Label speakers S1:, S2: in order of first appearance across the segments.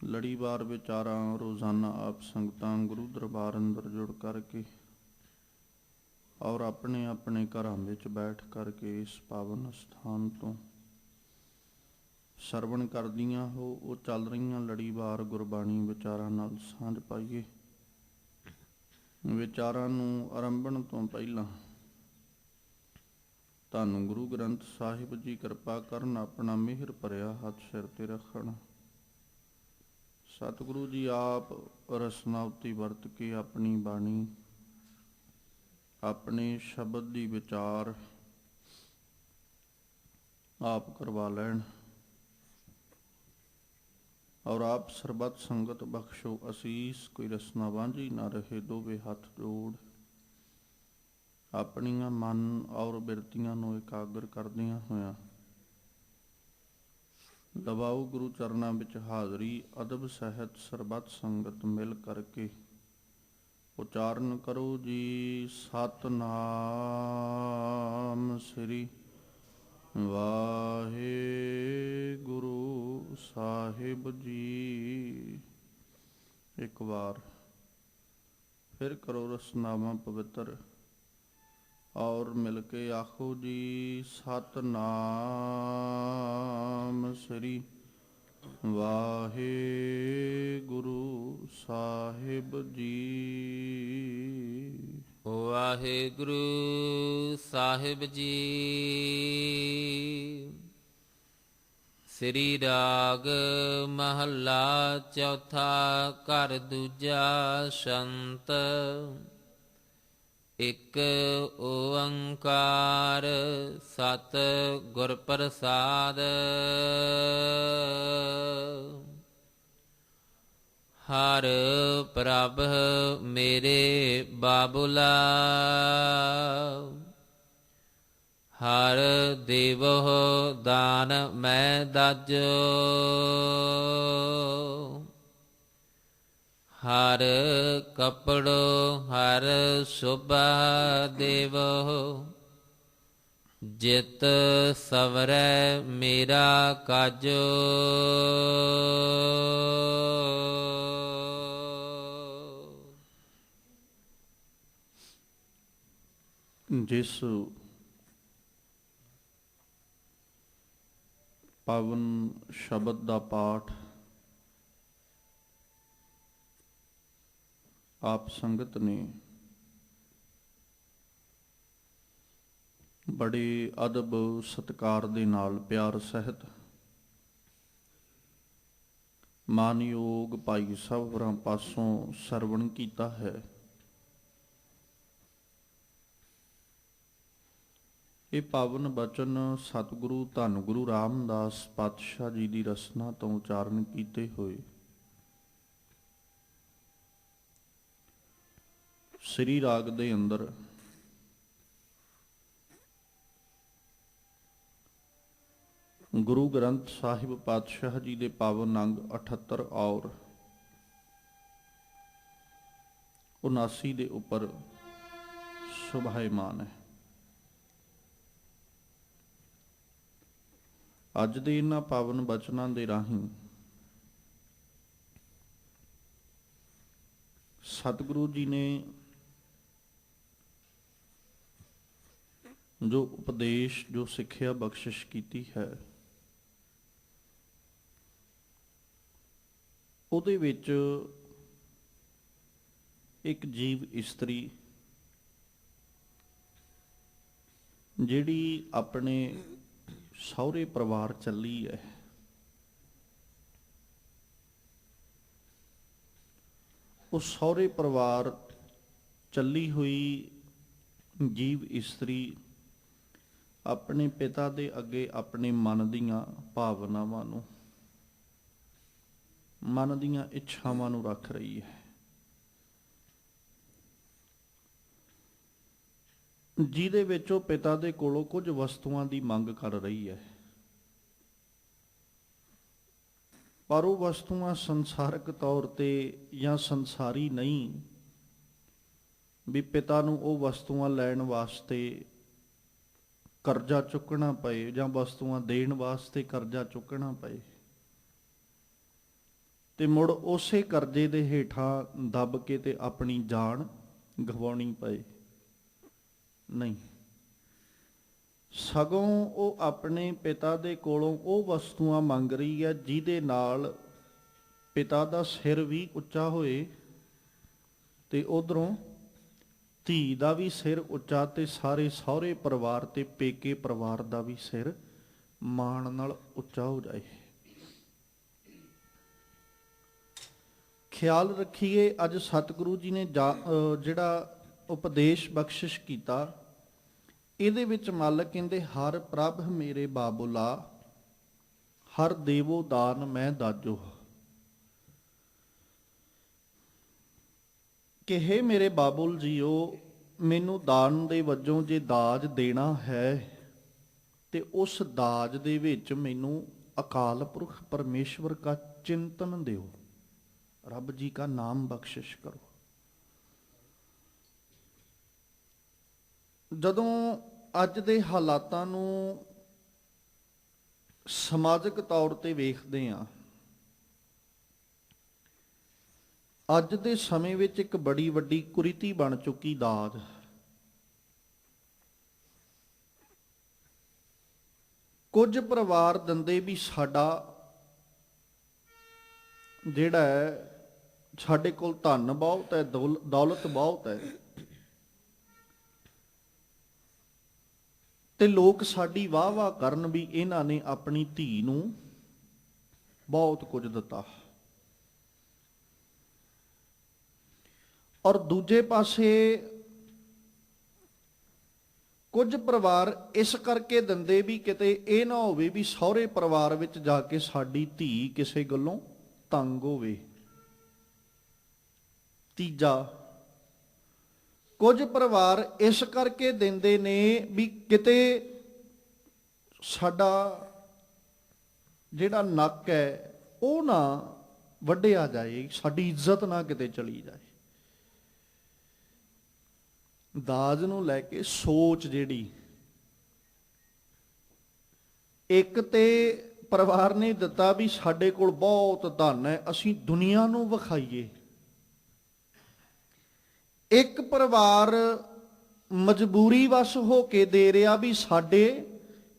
S1: ਲੜੀਵਾਰ ਵਿਚਾਰਾਂ ਰੋਜ਼ਾਨਾ ਆਪ ਸੰਗਤਾਂ ਗੁਰੂ ਦਰਬਾਰ ਅੰਦਰ ਜੁੜ ਕਰਕੇ ਔਰ ਆਪਣੇ ਆਪਣੇ ਘਰਾਂ ਵਿੱਚ ਬੈਠ ਕਰਕੇ ਇਸ ਪਾਵਨ ਸਥਾਨ ਤੋਂ ਸਰਵਣ ਕਰਦੀਆਂ ਹੋ ਉਹ ਚੱਲ ਰਹੀਆਂ ਲੜੀਵਾਰ ਗੁਰਬਾਣੀ ਵਿਚਾਰਾਂ ਨਾਲ ਸਾਂਝ ਪਾਈਏ। ਵਿਚਾਰਾਂ ਨੂੰ ਆਰੰਭਣ ਤੋਂ ਪਹਿਲਾਂ ਧੰਨ ਗੁਰੂ ਗ੍ਰੰਥ ਸਾਹਿਬ ਜੀ ਕਿਰਪਾ ਕਰਨ, ਆਪਣਾ ਮਿਹਰ ਭਰਿਆ ਹੱਥ ਸਿਰ ਤੇ ਰੱਖਣ। ਸਤਿਗੁਰੂ ਜੀ ਆਪ ਰਸਨਾਵਤੀ ਵਰਤ ਕੇ ਆਪਣੀ ਬਾਣੀ, ਆਪਣੇ ਸ਼ਬਦ ਦੀ ਵਿਚਾਰ ਆਪ ਕਰਵਾ ਲੈਣ ਔਰ ਆਪ ਸਰਬੱਤ ਸੰਗਤ ਬਖਸ਼ੋ ਅਸੀਸ। ਕੋਈ ਰਸਨਾ ਵਾਂਝੀ ਨਾ ਰਹੇ, ਦੋਵੇਂ ਹੱਥ ਜੋੜ ਆਪਣੀਆਂ ਮਨ ਔਰ ਬਿਰਤੀਆਂ ਨੂੰ ਇਕਾਗਰ ਕਰਦਿਆਂ ਹੋਇਆਂ ਲਵਾਓ ਗੁਰੂ ਚਰਨਾਂ ਵਿੱਚ ਹਾਜ਼ਰੀ। ਅਦਬ ਸਹਿਤ ਸਰਬੱਤ ਸੰਗਤ ਮਿਲ ਕਰਕੇ ਉਚਾਰਨ ਕਰੋ ਜੀ ਸਤਿਨਾਮ ਸ੍ਰੀ ਵਾਹਿਗੁਰੂ ਸਾਹਿਬ ਜੀ। ਇੱਕ ਵਾਰ ਫਿਰ ਕਰੋ ਰਸਨਾਵਾਂ ਪਵਿੱਤਰ ਔਰ ਮਿਲ ਕੇ ਆਖੋ ਜੀ ਸਤਿਨਾਮ ਸ੍ਰੀ ਵਾਹਿਗੁਰੂ ਸਾਹਿਬ ਜੀ।
S2: ਵਾਹਿਗੁਰੂ ਸਾਹਿਬ ਜੀ। ਸ੍ਰੀ ਰਾਗ ਮਹੱਲਾ ਚੌਥਾ। ਘਰ ਦੂਜਾ ਸ਼ੰਤ। ਇੱਕ ਓੰਕਾਰ ਸਤਿ ਗੁਰ ਪ੍ਰਸਾਦ। ਹਰ ਪ੍ਰਭ ਮੇਰੇ ਬਾਬੁਲਾ, ਹਰ ਦੇਵੋ ਦਾਨ ਮੈਂ ਦਾਜੋ। ਹਰ ਕਪੜੋ ਹਰ ਸ਼ੋਭਾ ਦੇਵੋ, ਜਿਤ ਸਵਰੈ ਮੇਰਾ ਕਾਜੋ।
S1: ਜਿਸ ਪਾਵਨ ਸ਼ਬਦ ਦਾ ਪਾਠ ਆਪ ਸੰਗਤ ਨੇ ਬੜੇ ਅਦਬ ਸਤਿਕਾਰ ਦੇ ਨਾਲ ਪਿਆਰ ਸਹਿਤ ਮਾਨਯੋਗ ਭਾਈ ਸਾਹਿਬਾਂ ਪਾਸੋਂ ਸਰਵਣ ਕੀਤਾ ਹੈ, ਇਹ ਪਾਵਨ ਬਚਨ ਸਤਿਗੁਰੂ ਧੰਨ ਗੁਰੂ ਰਾਮਦਾਸ ਪਾਤਸ਼ਾਹ ਜੀ ਦੀ ਰਸਨਾ ਤੋਂ ਉਚਾਰਨ ਕੀਤੇ ਹੋਏ ਸ੍ਰੀ ਰਾਗ ਦੇ ਅੰਦਰ ਗੁਰੂ ਗ੍ਰੰਥ ਸਾਹਿਬ ਪਾਤਸ਼ਾਹ ਜੀ ਦੇ ਪਾਵਨ ਅੰਗ 78 ਔਰ 79 ਦੇ ਉੱਪਰ ਸੁਭਾਇਮਾਨ ਹੈ। ਅੱਜ ਦੇ ਇਹਨਾਂ ਪਾਵਨ ਬਚਨਾਂ ਦੇ ਰਾਹੀਂ ਸਤਿਗੁਰੂ ਜੀ ਨੇ ਜੋ ਉਪਦੇਸ਼, ਜੋ ਸਿੱਖਿਆ ਬਖਸ਼ਿਸ਼ ਕੀਤੀ ਹੈ, ਉਹਦੇ ਵਿੱਚ ਇੱਕ ਜੀਵ ਇਸਤਰੀ ਜਿਹੜੀ ਆਪਣੇ ਸਹੁਰੇ ਪਰਿਵਾਰ ਚੱਲੀ ਹੈ, ਉਹ ਸਹੁਰੇ ਪਰਿਵਾਰ ਚੱਲੀ ਹੋਈ ਜੀਵ ਇਸਤਰੀ ਆਪਣੇ ਪਿਤਾ ਦੇ ਅੱਗੇ ਆਪਣੇ ਮਨ ਦੀਆਂ ਭਾਵਨਾਵਾਂ ਨੂੰ, ਮਨ ਦੀਆਂ ਇੱਛਾਵਾਂ ਨੂੰ ਰੱਖ ਰਹੀ ਹੈ, ਜਿਹਦੇ ਵਿੱਚ ਉਹ ਪਿਤਾ ਦੇ ਕੋਲੋਂ ਕੁਝ ਵਸਤੂਆਂ ਦੀ ਮੰਗ ਕਰ ਰਹੀ ਹੈ, ਪਰ ਉਹ ਵਸਤੂਆਂ ਸੰਸਾਰਕ ਤੌਰ ਤੇ ਜਾਂ ਸੰਸਾਰੀ ਨਹੀਂ ਵੀ ਪਿਤਾ ਨੂੰ ਉਹ ਵਸਤੂਆਂ ਲੈਣ ਵਾਸਤੇ ਕਰਜ਼ਾ ਚੁੱਕਣਾ ਪਏ ਜਾਂ ਵਸਤੂਆਂ ਦੇਣ ਵਾਸਤੇ ਕਰਜ਼ਾ ਚੁੱਕਣਾ ਪਏ। ਤੇ ਮੁੜ ਉਸੇ ਕਰਜ਼ੇ ਦੇ ਹੇਠਾਂ ਦੱਬ ਕੇ ਤੇ ਆਪਣੀ ਜਾਨ ਗਵਾਉਣੀ ਪਏ। ਨਹੀਂ, ਸਗੋਂ ਉਹ ਆਪਣੇ ਪਿਤਾ ਦੇ ਕੋਲੋਂ ਉਹ ਵਸਤੂਆਂ ਮੰਗ ਰਹੀ ਹੈ ਜਿਹਦੇ ਨਾਲ ਪਿਤਾ ਦਾ ਸਿਰ ਵੀ ਉੱਚਾ ਹੋਏ ਤੇ ਉਧਰੋਂ ਧੀ ਦਾ ਵੀ ਸਿਰ ਉੱਚਾ ਤੇ ਸਾਰੇ ਸਹੁਰੇ ਪਰਿਵਾਰ ਤੇ ਪੇਕੇ ਪਰਿਵਾਰ ਦਾ ਵੀ ਸਿਰ ਮਾਣ ਨਾਲ ਉੱਚਾ ਹੋ ਜਾਏ। ਖਿਆਲ ਰੱਖੀਏ, ਅੱਜ ਸਤਿਗੁਰੂ ਜੀ ਨੇ ਜਿਹੜਾ ਉਪਦੇਸ਼ ਬਖਸ਼ਿਸ਼ ਕੀਤਾ, ਇਹਦੇ ਵਿੱਚ ਮਾਲਕ ਕਹਿੰਦੇ ਹਰ ਪ੍ਰਭ ਮੇਰੇ ਬਾਬੁਲਾ, ਹਰ ਦੇਵੋ ਦਾਨ ਮੈਂ ਦਾਜੋ। ਕਿ ਹੇ ਮੇਰੇ ਬਾਬੁਲ ਜੀਓ, ਮੈਨੂੰ ਦਾਨ ਦੇ ਵਜੋਂ ਜੇ ਦਾਜ ਦੇਣਾ ਹੈ ਤੇ ਉਸ ਦਾਜ ਦੇ ਵਿੱਚ ਮੈਨੂੰ ਅਕਾਲ ਪੁਰਖ ਪਰਮੇਸ਼ਵਰ ਦਾ ਚਿੰਤਨ ਦਿਓ, ਰੱਬ ਜੀ ਦਾ ਨਾਮ ਬਖਸ਼ਿਸ਼ ਕਰੋ। ਜਦੋਂ ਅੱਜ ਦੇ ਹਾਲਾਤਾਂ ਨੂੰ ਸਮਾਜਿਕ ਤੌਰ ਤੇ ਵੇਖਦੇ ਹਾਂ, ਅੱਜ ਦੇ ਸਮੇਂ ਵਿੱਚ ਇੱਕ ਬੜੀ ਵੱਡੀ ਕੁਰੀਤੀ ਬਣ ਚੁੱਕੀ ਦਾਜ। ਕੁਝ ਪਰਿਵਾਰ ਦਿੰਦੇ ਵੀ ਸਾਡਾ ਜਿਹੜਾ ਹੈ, ਸਾਡੇ ਕੋਲ ਧਨ ਬਹੁਤ ਹੈ, ਦੌਲਤ ਬਹੁਤ ਹੈ, ਤੇ ਲੋਕ ਸਾਡੀ ਵਾਹ ਵਾਹ ਕਰਨ ਵੀ ਇਹਨਾਂ ਨੇ ਆਪਣੀ ਧੀ ਨੂੰ ਬਹੁਤ ਕੁਝ ਦਿੱਤਾ। ਔਰ ਦੂਜੇ ਪਾਸੇ ਕੁਝ ਪਰਿਵਾਰ ਇਸ ਕਰਕੇ ਦਿੰਦੇ ਵੀ ਕਿਤੇ ਇਹ ਨਾ ਹੋਵੇ ਵੀ ਸਹੁਰੇ ਪਰਿਵਾਰ ਵਿੱਚ ਜਾ ਕੇ ਸਾਡੀ ਧੀ ਕਿਸੇ ਗੱਲੋਂ ਤੰਗ ਹੋਵੇ। ਤੀਜਾ, ਕੁਝ ਪਰਿਵਾਰ ਇਸ ਕਰਕੇ ਦਿੰਦੇ ਨੇ ਵੀ ਕਿਤੇ ਸਾਡਾ ਜਿਹੜਾ ਨੱਕ ਹੈ ਉਹ ਨਾ ਵੱਢਿਆ ਜਾਏ, ਸਾਡੀ ਇੱਜ਼ਤ ਨਾ ਕਿਤੇ ਚਲੀ ਜਾਏ। ਦਾਜ ਨੂੰ ਲੈ ਕੇ ਸੋਚ ਜਿਹੜੀ, ਇੱਕ ਤੇ ਪਰਿਵਾਰ ਨੇ ਦਿੱਤਾ ਵੀ ਸਾਡੇ ਕੋਲ ਬਹੁਤ ਧਨ ਹੈ, ਅਸੀਂ ਦੁਨੀਆ ਨੂੰ ਵਿਖਾਈਏ। ਇੱਕ ਪਰਿਵਾਰ ਮਜਬੂਰੀ ਵਸ ਹੋ ਕੇ ਦੇ ਰਿਹਾ ਵੀ ਸਾਡੇ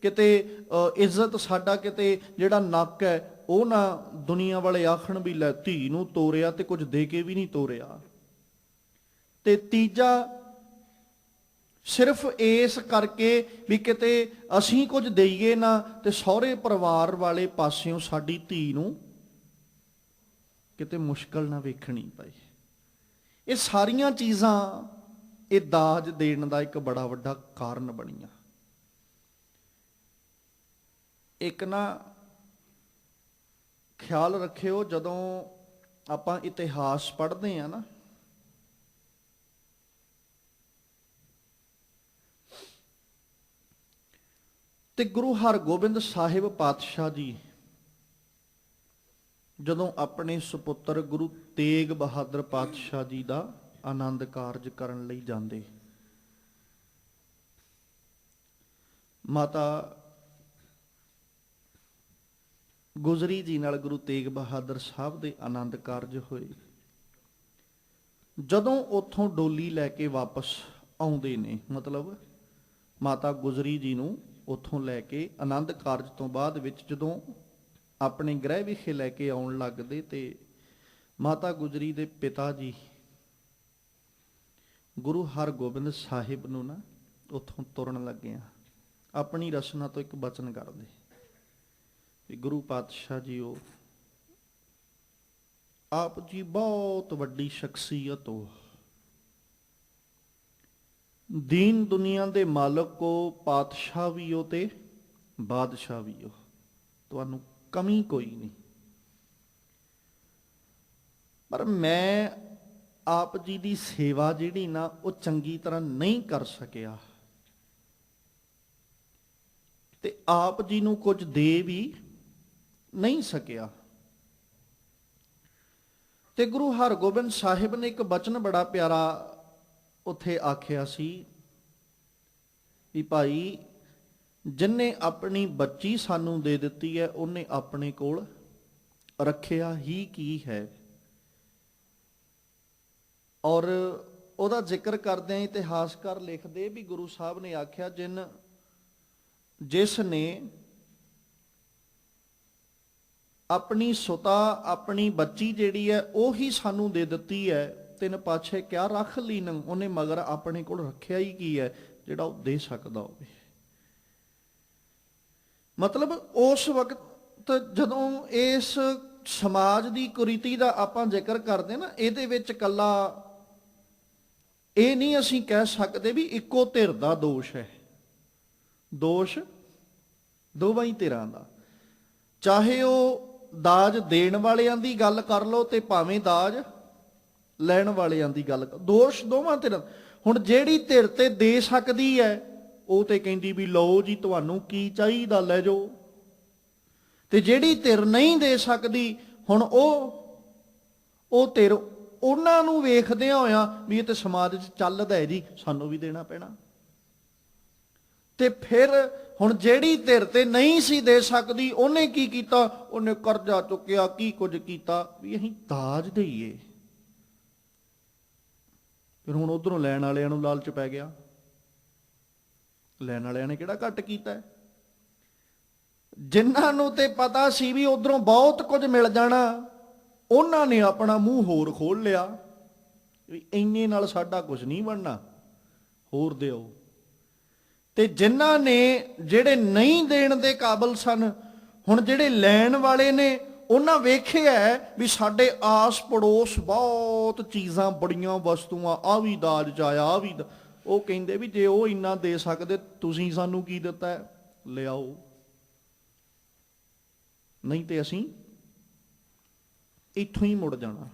S1: ਕਿਤੇ ਇੱਜ਼ਤ, ਸਾਡਾ ਕਿਤੇ ਜਿਹੜਾ ਨੱਕ ਹੈ ਉਹ ਨਾ ਦੁਨੀਆ ਵਾਲੇ ਆਖਣ ਵੀ ਲੈ ਧੀ ਨੂੰ ਤੋਰਿਆ ਤੇ ਕੁਝ ਦੇ ਕੇ ਵੀ ਨਹੀਂ ਤੋਰਿਆ। ਤੇ ਤੀਜਾ, ਸਿਰਫ ਇਸ ਕਰਕੇ ਵੀ ਕਿਤੇ ਅਸੀਂ ਕੁਝ ਦੇਈਏ ਨਾ ਤੇ ਸਹੁਰੇ ਪਰਿਵਾਰ ਵਾਲੇ ਪਾਸਿਓਂ ਸਾਡੀ ਧੀ ਨੂੰ ਕਿਤੇ ਮੁਸ਼ਕਲ ਨਾ ਵੇਖਣੀ ਪਏ। ਇਹ ਸਾਰੀਆਂ ਚੀਜ਼ਾਂ ਇਹ ਦਾਜ ਦੇਣ ਦਾ ਇੱਕ ਬੜਾ ਵੱਡਾ ਕਾਰਨ ਬਣੀਆਂ। ਇੱਕ ਨਾ ਖਿਆਲ ਰੱਖਿਓ, ਜਦੋਂ ਆਪਾਂ ਇਤਿਹਾਸ ਪੜ੍ਹਦੇ ਆ ਨਾ, ਤੇ ਗੁਰੂ ਹਰਗੋਬਿੰਦ ਸਾਹਿਬ ਪਾਤਸ਼ਾਹ ਜੀ ਜਦੋਂ ਆਪਣੇ ਸੁਪੁੱਤਰ ਗੁਰੂ ਤੇਗ ਬਹਾਦਰ ਪਾਤਸ਼ਾਹ ਜੀ ਦਾ ਆਨੰਦ ਕਾਰਜ ਕਰਨ ਲਈ ਜਾਂਦੇ, ਮਾਤਾ ਗੁਜਰੀ ਜੀ ਨਾਲ ਗੁਰੂ ਤੇਗ ਬਹਾਦਰ ਸਾਹਿਬ ਦੇ ਆਨੰਦ ਕਾਰਜ ਹੋਏ। ਜਦੋਂ ਉੱਥੋਂ ਡੋਲੀ ਲੈ ਕੇ ਵਾਪਸ ਆਉਂਦੇ ਨੇ, ਮਤਲਬ ਮਾਤਾ ਗੁਜਰੀ ਜੀ ਨੂੰ ਉੱਥੋਂ ਲੈ ਕੇ ਆਨੰਦ ਕਾਰਜ ਤੋਂ ਬਾਅਦ ਵਿੱਚ ਜਦੋਂ ਆਪਣੇ ਗ੍ਰਹਿ ਵਿਖੇ ਲੈ ਕੇ ਆਉਣ ਲੱਗਦੇ, ਤੇ ਮਾਤਾ ਗੁਜਰੀ ਦੇ ਪਿਤਾ ਜੀ ਗੁਰੂ ਹਰਗੋਬਿੰਦ ਸਾਹਿਬ ਨੂੰ ਨਾ ਉੱਥੋਂ ਤੁਰਨ ਲੱਗਿਆ ਆਪਣੀ ਰਸਨਾ ਤੋਂ ਇੱਕ ਬਚਨ ਕਰਦੇ ਵੀ ਗੁਰੂ ਪਾਤਸ਼ਾਹ ਜੀ, ਉਹ ਆਪ ਜੀ ਬਹੁਤ ਵੱਡੀ ਸ਼ਖਸੀਅਤ ਹੋ, ਦੀਨ ਦੁਨੀਆ ਦੇ ਮਾਲਕ ਕੋ, ਪਾਤਸ਼ਾਹ ਵੀ ਹੋ ਤੇ ਬਾਦਸ਼ਾਹ ਵੀ ਹੋ, ਤੁਹਾਨੂੰ ਕਮੀ ਕੋਈ ਨਹੀਂ। ਪਰ ਮੈਂ ਆਪ ਜੀ ਦੀ ਸੇਵਾ ਜਿਹੜੀ ਨਾ ਉਹ ਚੰਗੀ ਤਰ੍ਹਾਂ ਨਹੀਂ ਕਰ ਸਕਿਆ, ਤੇ ਆਪ ਜੀ ਨੂੰ ਕੁਝ ਦੇ ਵੀ ਨਹੀਂ ਸਕਿਆ। ਤੇ ਗੁਰੂ ਹਰਗੋਬਿੰਦ ਸਾਹਿਬ ਨੇ ਇੱਕ ਬਚਨ ਬੜਾ ਪਿਆਰਾ ਉੱਥੇ ਆਖਿਆ ਸੀ ਵੀ ਭਾਈ, ਜਿਨਨੇ ਆਪਣੀ ਬੱਚੀ ਸਾਨੂੰ ਦੇ ਦਿੱਤੀ ਹੈ ਉਹਨੇ ਆਪਣੇ ਕੋਲ ਰੱਖਿਆ ਹੀ ਕੀ ਹੈ। ਔਰ ਉਹਦਾ ਜ਼ਿਕਰ ਕਰਦਿਆਂ ਇਤਿਹਾਸਕਾਰ ਲਿਖਦੇ ਵੀ ਗੁਰੂ ਸਾਹਿਬ ਨੇ ਆਖਿਆ, ਜਿਸ ਨੇ ਆਪਣੀ ਸੁਤਾ, ਆਪਣੀ ਬੱਚੀ ਜਿਹੜੀ ਹੈ ਉਹੀ ਸਾਨੂੰ ਦੇ ਦਿੱਤੀ ਹੈ, ਤਿੰਨ ਪਾਛੇ ਕਿਆ ਰੱਖ ਲਈ ਨ, ਉਹਨੇ ਮਗਰ ਆਪਣੇ ਕੋਲ ਰੱਖਿਆ ਹੀ ਕੀ ਹੈ ਜਿਹੜਾ ਉਹ ਦੇ ਸਕਦਾ ਹੋਵੇ। ਮਤਲਬ ਉਸ ਵਕਤ ਜਦੋਂ ਇਸ ਸਮਾਜ ਦੀ ਕੁਰੀਤੀ ਦਾ ਆਪਾਂ ਜ਼ਿਕਰ ਕਰਦੇ ਨਾ, ਇਹਦੇ ਵਿੱਚ ਇਕੱਲਾ ਇਹ ਨਹੀਂ ਅਸੀਂ ਕਹਿ ਸਕਦੇ ਵੀ ਇੱਕੋ ਧਿਰ ਦਾ ਦੋਸ਼ ਹੈ, ਦੋਸ਼ ਦੋਵਾਂ ਹੀ ਧਿਰਾਂ ਦਾ। ਚਾਹੇ ਉਹ ਦਾਜ ਦੇਣ ਵਾਲਿਆਂ ਦੀ ਗੱਲ ਕਰ ਲਓ ਤੇ ਭਾਵੇਂ ਦਾਜ ਲੈਣ ਵਾਲਿਆਂ ਦੀ ਗੱਲ, ਦੋਸ਼ ਦੋਵਾਂ ਧਿਰਾਂ। ਹੁਣ ਜਿਹੜੀ ਧਿਰ ਤੇ ਦੇ ਸਕਦੀ ਹੈ ਉਹ ਤੇ ਕਹਿੰਦੀ ਵੀ ਲਓ ਜੀ ਤੁਹਾਨੂੰ ਕੀ ਚਾਹੀਦਾ ਲੈ ਜਾਓ, ਤੇ ਜਿਹੜੀ ਧਿਰ ਨਹੀਂ ਦੇ ਸਕਦੀ ਹੁਣ ਉਹ ਧਿਰ ਉਹਨਾਂ ਨੂੰ ਵੇਖਦਿਆਂ ਹੋਇਆਂ ਵੀ ਇਹ ਤੇ ਸਮਾਜ 'ਚ ਚੱਲਦਾ ਹੈ ਜੀ, ਸਾਨੂੰ ਵੀ ਦੇਣਾ ਪੈਣਾ। ਤੇ ਫਿਰ ਹੁਣ ਜਿਹੜੀ ਧਿਰ ਤੇ ਨਹੀਂ ਸੀ ਦੇ ਸਕਦੀ ਉਹਨੇ ਕੀ ਕੀਤਾ, ਉਹਨੇ ਕਰਜ਼ਾ ਚੁੱਕਿਆ, ਕੀ ਕੁਝ ਕੀਤਾ ਵੀ ਅਸੀਂ ਦਾਜ ਦੇਈਏ। ਫਿਰ ਹੁਣ ਉਧਰੋਂ ਲੈਣ ਵਾਲਿਆਂ ਨੂੰ ਲਾਲਚ ਪੈ ਗਿਆ। ਲੈਣ ਵਾਲਿਆਂ ਨੇ ਕਿਹੜਾ ਘੱਟ ਕੀਤਾ ਹੈ, ਜਿਨ੍ਹਾਂ ਨੂੰ ਤੇ ਪਤਾ ਸੀ ਵੀ ਉਧਰੋਂ ਬਹੁਤ ਕੁਝ ਮਿਲ ਜਾਣਾ, ਉਹਨਾਂ ਨੇ ਆਪਣਾ ਮੂੰਹ ਹੋਰ ਖੋਲ ਲਿਆ ਵੀ ਇੰਨੇ ਨਾਲ ਸਾਡਾ ਕੁਝ ਨਹੀਂ ਬਣਨਾ, ਹੋਰ ਦਿਓ। ਤੇ ਜਿਨ੍ਹਾਂ ਨੇ ਜਿਹੜੇ ਨਹੀਂ ਦੇਣ ਦੇ ਕਾਬਲ ਸਨ, ਹੁਣ ਜਿਹੜੇ ਲੈਣ ਵਾਲੇ ਨੇ ਉਹਨਾਂ ਵੇਖਿਆ ਵੀ ਸਾਡੇ ਆਸ ਪੜੋਸ ਬਹੁਤ ਚੀਜ਼ਾਂ, ਬੜੀਆਂ ਵਸਤੂਆਂ, ਆ ਵੀ ਦਾਜ ਚ ਆਇਆ, ਆ ਵੀ ਉਹ ਕਹਿੰਦੇ ਵੀ ਜੇ ਉਹ ਇੰਨਾ ਦੇ ਸਕਦੇ ਤੁਸੀਂ ਸਾਨੂੰ ਕੀ ਦਿੱਤਾ ਹੈ, ਲਿਆਓ, ਨਹੀਂ ਤੇ ਅਸੀਂ ਇੱਥੋਂ ਹੀ ਮੁੜ ਜਾਣਾ।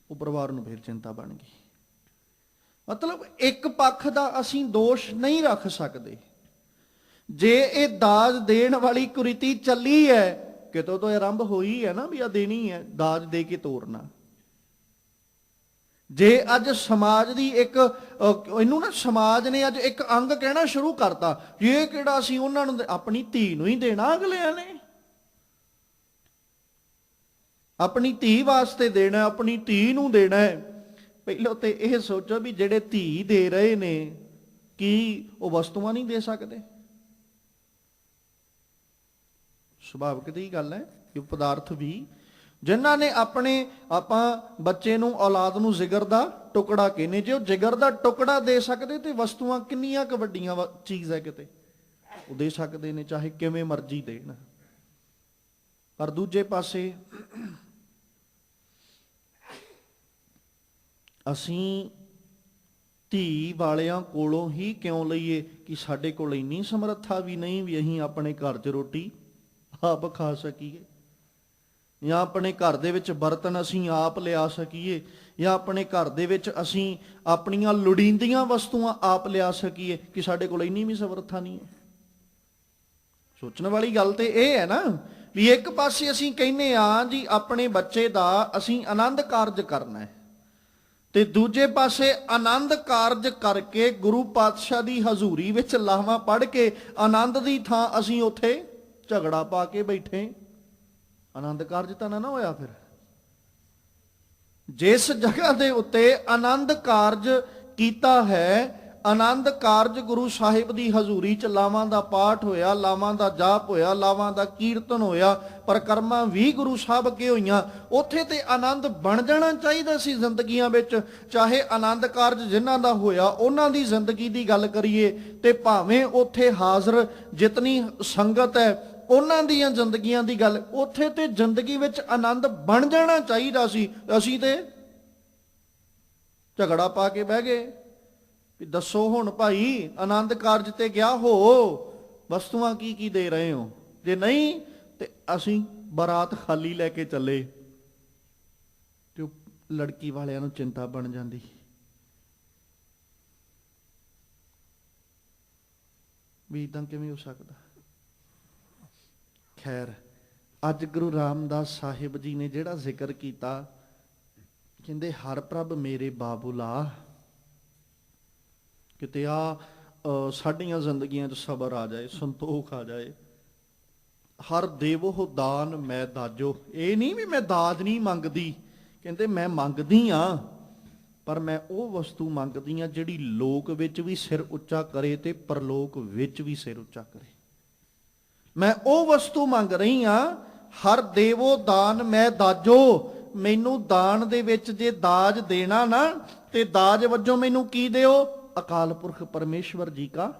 S1: ਉਹ ਪਰਿਵਾਰ ਨੂੰ ਫਿਰ ਚਿੰਤਾ ਬਣ ਗਈ। ਮਤਲਬ ਇੱਕ ਪੱਖ ਦਾ ਅਸੀਂ ਦੋਸ਼ ਨਹੀਂ ਰੱਖ ਸਕਦੇ। ਜੇ ਇਹ ਦਾਜ ਦੇਣ ਵਾਲੀ ਕੁਰੀਤੀ ਚੱਲੀ ਹੈ, ਕਿਤੋਂ ਤੋਂ ਆਰੰਭ ਹੋਈ ਹੈ ਨਾ ਵੀ ਆ ਦੇਣੀ ਹੈ, ਦਾਜ ਦੇ ਕੇ ਤੋਰਨਾ। ਜੇ ਅੱਜ ਸਮਾਜ ਦੀ ਇੱਕ ਇਹਨੂੰ ਨਾ ਸਮਾਜ ਨੇ ਅੱਜ ਇੱਕ ਅੰਗ ਕਹਿਣਾ ਸ਼ੁਰੂ ਕਰਤਾ, ਇਹ ਕਿਹੜਾ ਅਸੀਂ ਉਹਨਾਂ ਨੂੰ ਆਪਣੀ ਧੀ ਨੂੰ ਹੀ ਦੇਣਾ, ਅਗਲਿਆਂ ਨੇ ਆਪਣੀ ਧੀ ਵਾਸਤੇ ਦੇਣਾ, ਆਪਣੀ ਧੀ ਨੂੰ ਦੇਣਾ। ਪਹਿਲਾਂ ਤੇ ਇਹ ਸੋਚੋ ਵੀ ਜਿਹੜੇ ਧੀ ਦੇ ਰਹੇ ਨੇ ਕੀ ਉਹ ਵਸਤੂਆਂ ਨਹੀਂ ਦੇ ਸਕਦੇ? ਸੁਭਾਵਿਕ ਦੀ ਗੱਲ ਹੈ ਕਿ ਪਦਾਰਥ ਵੀ, ਜਿਨ੍ਹਾਂ ਨੇ ਆਪਾਂ ਬੱਚੇ ਨੂੰ, ਔਲਾਦ ਨੂੰ ਜਿਗਰ ਦਾ ਟੁਕੜਾ ਕਹਿੰਦੇ, ਜੇ ਉਹ ਜਿਗਰ ਦਾ ਟੁਕੜਾ ਦੇ ਸਕਦੇ ਤੇ ਵਸਤੂਆਂ ਕਿੰਨੀਆਂ ਕੁ ਵੱਡੀਆਂ ਚੀਜ਼ ਹੈ, ਕਿਤੇ ਉਹ ਦੇ ਸਕਦੇ ਨੇ, ਚਾਹੇ ਕਿਵੇਂ ਮਰਜ਼ੀ ਦੇਣ। ਪਰ ਦੂਜੇ ਪਾਸੇ ਅਸੀਂ ਧੀ ਵਾਲਿਆਂ ਕੋਲੋਂ ਹੀ ਕਿਉਂ ਲਈਏ ਕਿ ਸਾਡੇ ਕੋਲ ਇੰਨੀ ਸਮਰੱਥਾ ਵੀ ਨਹੀਂ ਵੀ ਅਸੀਂ ਆਪਣੇ ਘਰ 'ਚ ਰੋਟੀ ਆਪ ਖਾ ਸਕੀਏ, ਜਾਂ ਆਪਣੇ ਘਰ ਦੇ ਵਿੱਚ ਬਰਤਨ ਅਸੀਂ ਆਪ ਲਿਆ ਸਕੀਏ, ਜਾਂ ਆਪਣੇ ਘਰ ਦੇ ਵਿੱਚ ਅਸੀਂ ਆਪਣੀਆਂ ਲੋੜੀਂਦੀਆਂ ਵਸਤੂਆਂ ਆਪ ਲਿਆ ਸਕੀਏ, ਕਿ ਸਾਡੇ ਕੋਲ ਇੰਨੀ ਵੀ ਸਮਰੱਥਾ ਨਹੀਂ ਹੈ। ਸੋਚਣ ਵਾਲੀ ਗੱਲ ਤੇ ਇਹ ਹੈ ਨਾ ਵੀ ਇੱਕ ਪਾਸੇ ਅਸੀਂ ਕਹਿੰਦੇ ਆ ਜੀ ਆਪਣੇ ਬੱਚੇ ਦਾ ਅਸੀਂ ਆਨੰਦ ਕਾਰਜ ਕਰਨਾ ਹੈ, ਤੇ ਦੂਜੇ ਪਾਸੇ ਆਨੰਦ ਕਾਰਜ ਕਰਕੇ ਗੁਰੂ ਪਾਤਸ਼ਾਹ ਦੀ ਹਜ਼ੂਰੀ ਵਿੱਚ ਲਾਵਾਂ ਪੜ੍ਹ ਕੇ ਆਨੰਦ ਦੀ ਥਾਂ ਅਸੀਂ ਉੱਥੇ ਝਗੜਾ ਪਾ ਕੇ ਬੈਠੇ। ਆਨੰਦ ਕਾਰਜ ਤਾਂ ਨਾ ਹੋਇਆ। ਫਿਰ ਜਿਸ ਜਗ੍ਹਾ ਦੇ ਉੱਤੇ ਆਨੰਦ ਕਾਰਜ ਕੀਤਾ ਹੈ, ਆਨੰਦ ਕਾਰਜ ਗੁਰੂ ਸਾਹਿਬ ਦੀ ਹਜ਼ੂਰੀ ਚ ਲਾਵਾਂ ਦਾ ਪਾਠ ਹੋਇਆ, ਲਾਵਾਂ ਦਾ ਜਾਪ ਹੋਇਆ, ਲਾਵਾਂ ਦਾ ਕੀਰਤਨ ਹੋਇਆ, ਪਰਿਕਰਮਾ ਵੀ ਗੁਰੂ ਸਾਹਿਬ ਅੱਗੇ ਹੋਈਆਂ, ਉੱਥੇ ਤੇ ਆਨੰਦ ਬਣ ਜਾਣਾ ਚਾਹੀਦਾ ਸੀ ਜ਼ਿੰਦਗੀਆਂ ਵਿੱਚ। ਚਾਹੇ ਆਨੰਦ ਕਾਰਜ ਜਿਨ੍ਹਾਂ ਦਾ ਹੋਇਆ ਉਹਨਾਂ ਦੀ ਜ਼ਿੰਦਗੀ ਦੀ ਗੱਲ ਕਰੀਏ ਤੇ ਭਾਵੇਂ ਉੱਥੇ ਹਾਜ਼ਰ ਜਿਤਨੀ ਸੰਗਤ ਹੈ ਉਹਨਾਂ ਦੀਆਂ ਜ਼ਿੰਦਗੀਆਂ ਦੀ ਗੱਲ, ਉੱਥੇ ਤੇ ਜ਼ਿੰਦਗੀ ਵਿੱਚ ਆਨੰਦ ਬਣ ਜਾਣਾ ਚਾਹੀਦਾ ਸੀ। ਅਸੀਂ ਤੇ ਝਗੜਾ ਪਾ ਕੇ ਬਹਿ ਗਏ ਵੀ ਦੱਸੋ ਹੁਣ ਭਾਈ, ਆਨੰਦ ਕਾਰਜ ਤੇ ਗਿਆ ਹੋ, ਵਸਤੂਆਂ ਕੀ ਕੀ ਦੇ ਰਹੇ ਹੋ, ਜੇ ਨਹੀਂ ਤੇ ਅਸੀਂ ਬਰਾਤ ਖਾਲੀ ਲੈ ਕੇ ਚੱਲੇ। ਤੇ ਲੜਕੀ ਵਾਲਿਆਂ ਨੂੰ ਚਿੰਤਾ ਬਣ ਜਾਂਦੀ, ਵੀ ਇਦਾਂ ਕਿਵੇਂ ਹੋ ਸਕਦਾ। ਖੈਰ, ਅੱਜ ਗੁਰੂ ਰਾਮਦਾਸ ਸਾਹਿਬ ਜੀ ਨੇ ਜਿਹੜਾ ਜ਼ਿਕਰ ਕੀਤਾ, ਕਹਿੰਦੇ ਹਰ ਪ੍ਰਭ ਮੇਰੇ ਬਾਬੂਲਾ, ਕਿਤੇ ਸਾਡੀਆਂ ਜ਼ਿੰਦਗੀਆਂ 'ਚ ਸਬਰ ਆ ਜਾਏ, ਸੰਤੋਖ ਆ ਜਾਏ, ਹਰ ਦੇਵੋ ਦਾਨ ਮੈਂ ਦਾਜੋ। ਇਹ ਨਹੀਂ ਵੀ ਮੈਂ ਦਾਜ ਨਹੀਂ ਮੰਗਦੀ, ਕਹਿੰਦੇ ਮੈਂ ਮੰਗਦੀ ਆ, ਪਰ ਮੈਂ ਉਹ ਵਸਤੂ ਮੰਗਦੀ ਆ ਜਿਹੜੀ ਲੋਕ ਵਿੱਚ ਵੀ ਸਿਰ ਉੱਚਾ ਕਰੇ ਤੇ ਪਰਲੋਕ ਵਿੱਚ ਵੀ ਸਿਰ ਉੱਚਾ ਕਰੇ। ਮੈਂ ਉਹ ਵਸਤੂ ਮੰਗ ਰਹੀ ਆ। ਹਰ ਦੇਵੋ ਦਾਨ ਮੈਂ ਦਾਜੋ। ਮੈਨੂੰ ਦਾਨ ਦੇ ਵਿੱਚ ਜੇ ਦਾਜ ਦੇਣਾ ਨਾ, ਤੇ ਦਾਜ ਵਜੋਂ ਮੈਨੂੰ ਕੀ ਦਿਓ? ਅਕਾਲ ਪੁਰਖ ਪਰਮੇਸ਼ਵਰ ਜੀ ਕਾ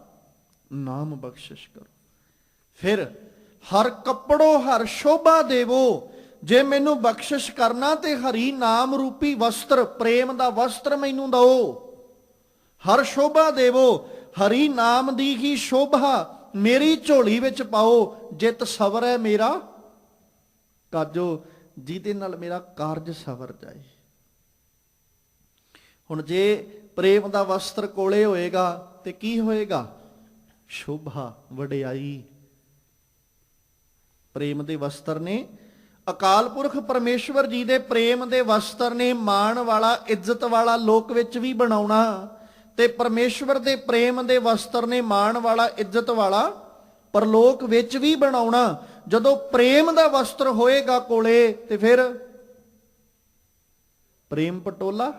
S1: ਨਾਮ ਬਖਸ਼ਿਸ਼ ਕਰੋ। ਫਿਰ ਹਰ ਕੱਪੜੋ ਹਰ ਸ਼ੋਭਾ ਦੇਵੋ। ਜੇ ਮੈਨੂੰ ਬਖਸ਼ਿਸ਼ ਕਰਨਾ ਤੇ ਹਰੀ ਨਾਮ ਰੂਪੀ ਵਸਤਰ, ਪ੍ਰੇਮ ਦਾ ਵਸਤਰ ਮੈਨੂੰ ਦਿਓ। ਹਰ ਸ਼ੋਭਾ ਦੇਵੋ, ਹਰੀ ਨਾਮ ਦੀ ਹੀ ਸ਼ੋਭਾ ਮੇਰੀ ਝੋਲੀ ਵਿੱਚ ਪਾਓ। ਜਿਤ ਸਵਰੈ ਮੇਰਾ ਕਾਜੋ, ਜਿਹਦੇ ਨਾਲ ਮੇਰਾ ਕਾਰਜ ਸਵਰ ਜਾਏ। ਹੁਣ ਜੇ ਪ੍ਰੇਮ ਦਾ ਵਸਤਰ ਕੋਲੇ ਹੋਏਗਾ ਤੇ ਕੀ ਹੋਏਗਾ? ਸ਼ੋਭਾ, ਵਡਿਆਈ। ਪ੍ਰੇਮ ਦੇ ਵਸਤਰ ਨੇ, ਅਕਾਲ ਪੁਰਖ ਪਰਮੇਸ਼ਵਰ ਜੀ ਦੇ ਪ੍ਰੇਮ ਦੇ ਵਸਤਰ ਨੇ ਮਾਣ ਵਾਲਾ, ਇੱਜ਼ਤ ਵਾਲਾ ਲੋਕ ਵਿੱਚ ਵੀ ਬਣਾਉਣਾ, ਤੇ ਪਰਮੇਸ਼ਵਰ ਦੇ ਪ੍ਰੇਮ ਦੇ ਵਸਤਰ ਨੇ ਮਾਣ ਵਾਲਾ, ਇੱਜ਼ਤ ਵਾਲਾ ਪਰਲੋਕ ਵਿੱਚ ਵੀ ਬਣਾਉਣਾ। ਜਦੋਂ ਪ੍ਰੇਮ ਦਾ ਵਸਤਰ ਹੋਏਗਾ ਕੋਲੇ, ਤੇ ਫਿਰ ਪ੍ਰੇਮ ਪਟੋਲਾ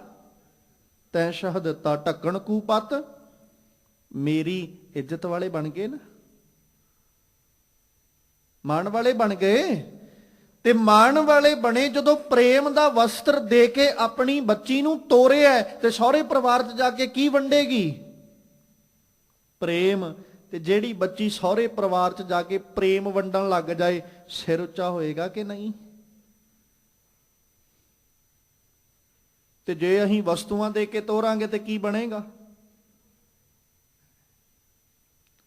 S1: ਤੈ ਸ਼ਹਾਦਤਾ ਢੱਕਣ ਕੂਪਤ, ਮੇਰੀ ਇੱਜ਼ਤ ਵਾਲੇ ਬਣ ਗਏ ਨਾ, ਮਾਣ ਵਾਲੇ ਬਣ ਗਏ। ਤੇ ਮਾਣ ਵਾਲੇ ਬਣੇ ਜਦੋਂ ਪ੍ਰੇਮ ਦਾ ਵਸਤਰ ਦੇ ਕੇ ਆਪਣੀ ਬੱਚੀ ਨੂੰ ਤੋਰਿਆ, ਤੇ ਸਹੁਰੇ ਪਰਿਵਾਰ 'ਚ ਜਾ ਕੇ ਕੀ ਵੰਡੇਗੀ? ਪ੍ਰੇਮ। ਤੇ ਜਿਹੜੀ ਬੱਚੀ ਸਹੁਰੇ ਪਰਿਵਾਰ 'ਚ ਜਾ ਕੇ ਪ੍ਰੇਮ ਵੰਡਣ ਲੱਗ ਜਾਏ, ਸਿਰ ਉੱਚਾ ਹੋਏਗਾ ਕਿ ਨਹੀਂ? ਤੇ ਜੇ ਅਸੀਂ ਵਸਤੂਆਂ ਦੇ ਕੇ ਤੋਰਾਂਗੇ ਤੇ ਕੀ ਬਣੇਗਾ?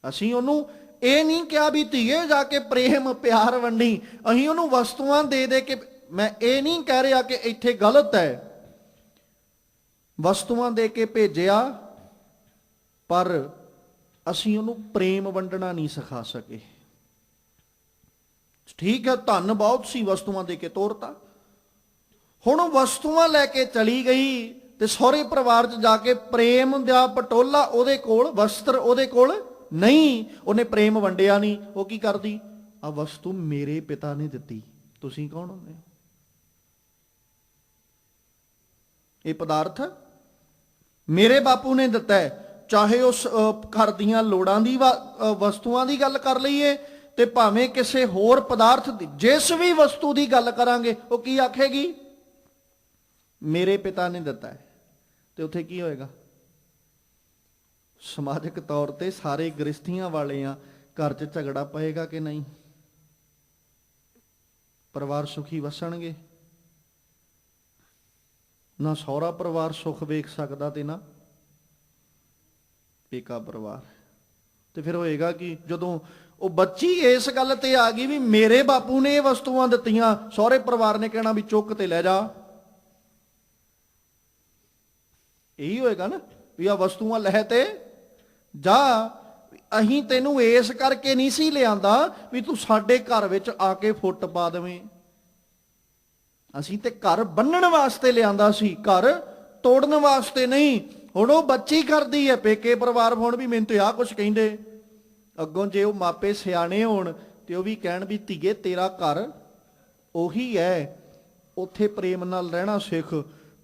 S1: ਅਸੀਂ ਉਹਨੂੰ ਇਹ ਨਹੀਂ ਕਿਹਾ ਵੀ ਧੀਏ ਜਾ ਕੇ ਪ੍ਰੇਮ ਪਿਆਰ ਵੰਡੀ, ਅਸੀਂ ਉਹਨੂੰ ਵਸਤੂਆਂ ਦੇ ਦੇ ਕੇ। ਮੈਂ ਇਹ ਨਹੀਂ ਕਹਿ ਰਿਹਾ ਕਿ ਇੱਥੇ ਗਲਤ ਹੈ, ਵਸਤੂਆਂ ਦੇ ਕੇ ਭੇਜਿਆ, ਪਰ ਅਸੀਂ ਉਹਨੂੰ ਪ੍ਰੇਮ ਵੰਡਣਾ ਨਹੀਂ ਸਿਖਾ ਸਕੇ। ਠੀਕ ਹੈ, ਧਨ ਬਹੁਤ ਸੀ, ਵਸਤੂਆਂ ਦੇ ਕੇ ਤੋਰਤਾ। ਹੁਣ ਉਹ ਵਸਤੂਆਂ ਲੈ ਕੇ ਚਲੀ ਗਈ, ਤੇ ਸਹੁਰੇ ਪਰਿਵਾਰ 'ਚ ਜਾ ਕੇ ਪ੍ਰੇਮ ਦਾ ਪਟੋਲਾ ਉਹਦੇ ਕੋਲ, ਵਸਤਰ ਉਹਦੇ ਕੋਲ ਨਹੀਂ, ਉਹਨੇ ਪ੍ਰੇਮ ਵੰਡਿਆ ਨਹੀਂ। ਉਹ ਕੀ ਕਰਦੀ? ਆ ਵਸਤੂ ਮੇਰੇ ਪਿਤਾ ਨੇ ਦਿੱਤੀ, ਤੁਸੀਂ ਕੌਣ ਹੁੰਦੇ ਹੋ? ਇਹ ਪਦਾਰਥ ਮੇਰੇ ਬਾਪੂ ਨੇ ਦਿੱਤਾ ਹੈ। ਚਾਹੇ ਉਸ ਘਰ ਦੀਆਂ ਲੋੜਾਂ ਦੀ ਵਸਤੂਆਂ ਦੀ ਗੱਲ ਕਰ ਲਈਏ, ਤੇ ਭਾਵੇਂ ਕਿਸੇ ਹੋਰ ਪਦਾਰਥ ਦੀ, ਜਿਸ ਵੀ ਵਸਤੂ ਦੀ ਗੱਲ ਕਰਾਂਗੇ, ਉਹ ਕੀ ਆਖੇਗੀ? ਮੇਰੇ ਪਿਤਾ ਨੇ ਦਿੱਤਾ ਹੈ। ਤੇ ਉੱਥੇ ਕੀ ਹੋਏਗਾ? ਸਮਾਜਿਕ ਤੌਰ ਤੇ ਸਾਰੇ ਗ੍ਰਸਥੀਆਂ ਵਾਲੇ ਆ, ਘਰ 'ਚ ਝਗੜਾ ਪਏਗਾ ਕਿ ਨਹੀਂ? ਪਰਿਵਾਰ ਸੁਖੀ ਵਸਣਗੇ? ਨਾ ਸਹੁਰਾ ਪਰਿਵਾਰ ਸੁਖ ਵੇਖ ਸਕਦਾ ਤੇ ਨਾ ਪੇਕਾ ਪਰਿਵਾਰ। ਤੇ ਫਿਰ ਹੋਏਗਾ ਕਿ ਜਦੋਂ ਉਹ ਬੱਚੀ ਇਸ ਗੱਲ ਤੇ ਆ ਗਈ ਵੀ ਮੇਰੇ ਬਾਪੂ ਨੇ ਇਹ ਵਸਤੂਆਂ ਦਿੱਤੀਆਂ, ਸਹੁਰੇ ਪਰਿਵਾਰ ਨੇ ਕਹਿਣਾ ਵੀ ਚੁੱਕ ਤੇ ਲੈ ਜਾ। ਇਹੀ ਹੋਏਗਾ ਨਾ ਵੀ ਆ ਵਸਤੂਆਂ ਲੈ ਤੇ ਜਾ। ਅਸੀਂ ਤੈਨੂੰ ਇਸ ਕਰਕੇ ਨਹੀਂ ਸੀ ਲਿਆਂਦਾ ਵੀ ਤੂੰ ਸਾਡੇ ਘਰ ਵਿੱਚ ਆ ਕੇ ਫੁੱਟ ਪਾ ਦੇਵੇਂ। ਅਸੀਂ ਤੇ ਘਰ ਬੰਨਣ ਵਾਸਤੇ ਲਿਆਂਦਾ ਸੀ, ਘਰ ਤੋੜਨ ਵਾਸਤੇ ਨਹੀਂ। ਹੁਣ ਉਹ ਬੱਚੀ ਕਰਦੀ ਹੈ, ਪੇਕੇ ਪਰਿਵਾਰ ਹੁਣ ਵੀ ਮੈਨੂੰ ਤੇ ਆਹ ਕੁਛ ਕਹਿੰਦੇ। ਅੱਗੋਂ ਜੇ ਉਹ ਮਾਪੇ ਸਿਆਣੇ ਹੋਣ ਤੇ ਉਹ ਵੀ ਕਹਿਣ ਵੀ ਧੀਏ ਤੇਰਾ ਘਰ ਉਹੀ ਹੈ, ਉੱਥੇ ਪ੍ਰੇਮ ਨਾਲ ਰਹਿਣਾ ਸਿੱਖ।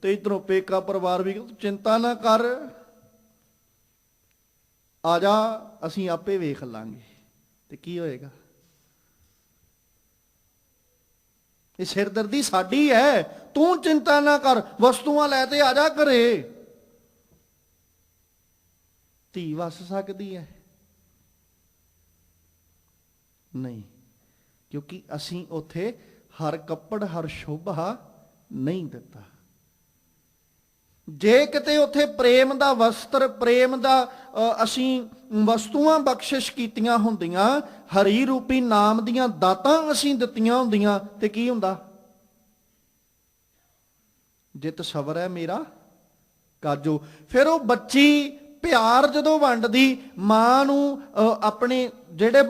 S1: ਤੇ ਇਧਰੋਂ ਪੇਕਾ ਪਰਿਵਾਰ ਵੀ ਚਿੰਤਾ ਨਾ ਕਰ, ਆ ਜਾ ਅਸੀਂ ਆਪੇ ਵੇਖ ਲਾਂਗੇ। ਤੇ ਕੀ ਹੋਏਗਾ? ਇਹ ਸਿਰਦਰਦੀ ਸਾਡੀ ਹੈ, ਤੂੰ ਚਿੰਤਾ ਨਾ ਕਰ, ਵਸਤੂਆਂ ਲੈ ਤੇ ਆ ਜਾ ਘਰੇ। ਧੀ ਵਸ ਸਕਦੀ ਹੈ? ਨਹੀਂ, ਕਿਉਂਕਿ ਅਸੀਂ ਉੱਥੇ ਹਰ ਕੱਪੜ ਹਰ ਸ਼ੋਭਾ ਨਹੀਂ ਦਿੱਤਾ। ਜੇ ਕਿਤੇ ਉੱਥੇ ਪ੍ਰੇਮ ਦਾ ਵਸਤਰ, ਪ੍ਰੇਮ ਦਾ ਅਸੀਂ ਵਸਤੂਆਂ ਬਖਸ਼ਿਸ਼ ਕੀਤੀਆਂ ਹੁੰਦੀਆਂ, ਹਰੀ ਰੂਪੀ ਨਾਮ ਦੀਆਂ ਦਾਤਾਂ ਅਸੀਂ ਦਿੱਤੀਆਂ ਹੁੰਦੀਆਂ, ਤੇ ਕੀ ਹੁੰਦਾ? ਜਿਤ ਸਵਰ ਹੈ ਮੇਰਾ ਕਾਜੋ। ਫਿਰ ਉਹ ਬੱਚੀ ਪਿਆਰ ਜਦੋਂ ਵੰਡਦੀ, ਮਾਂ ਨੂੰ ਆਪਣੇ ਜਿਹੜੇ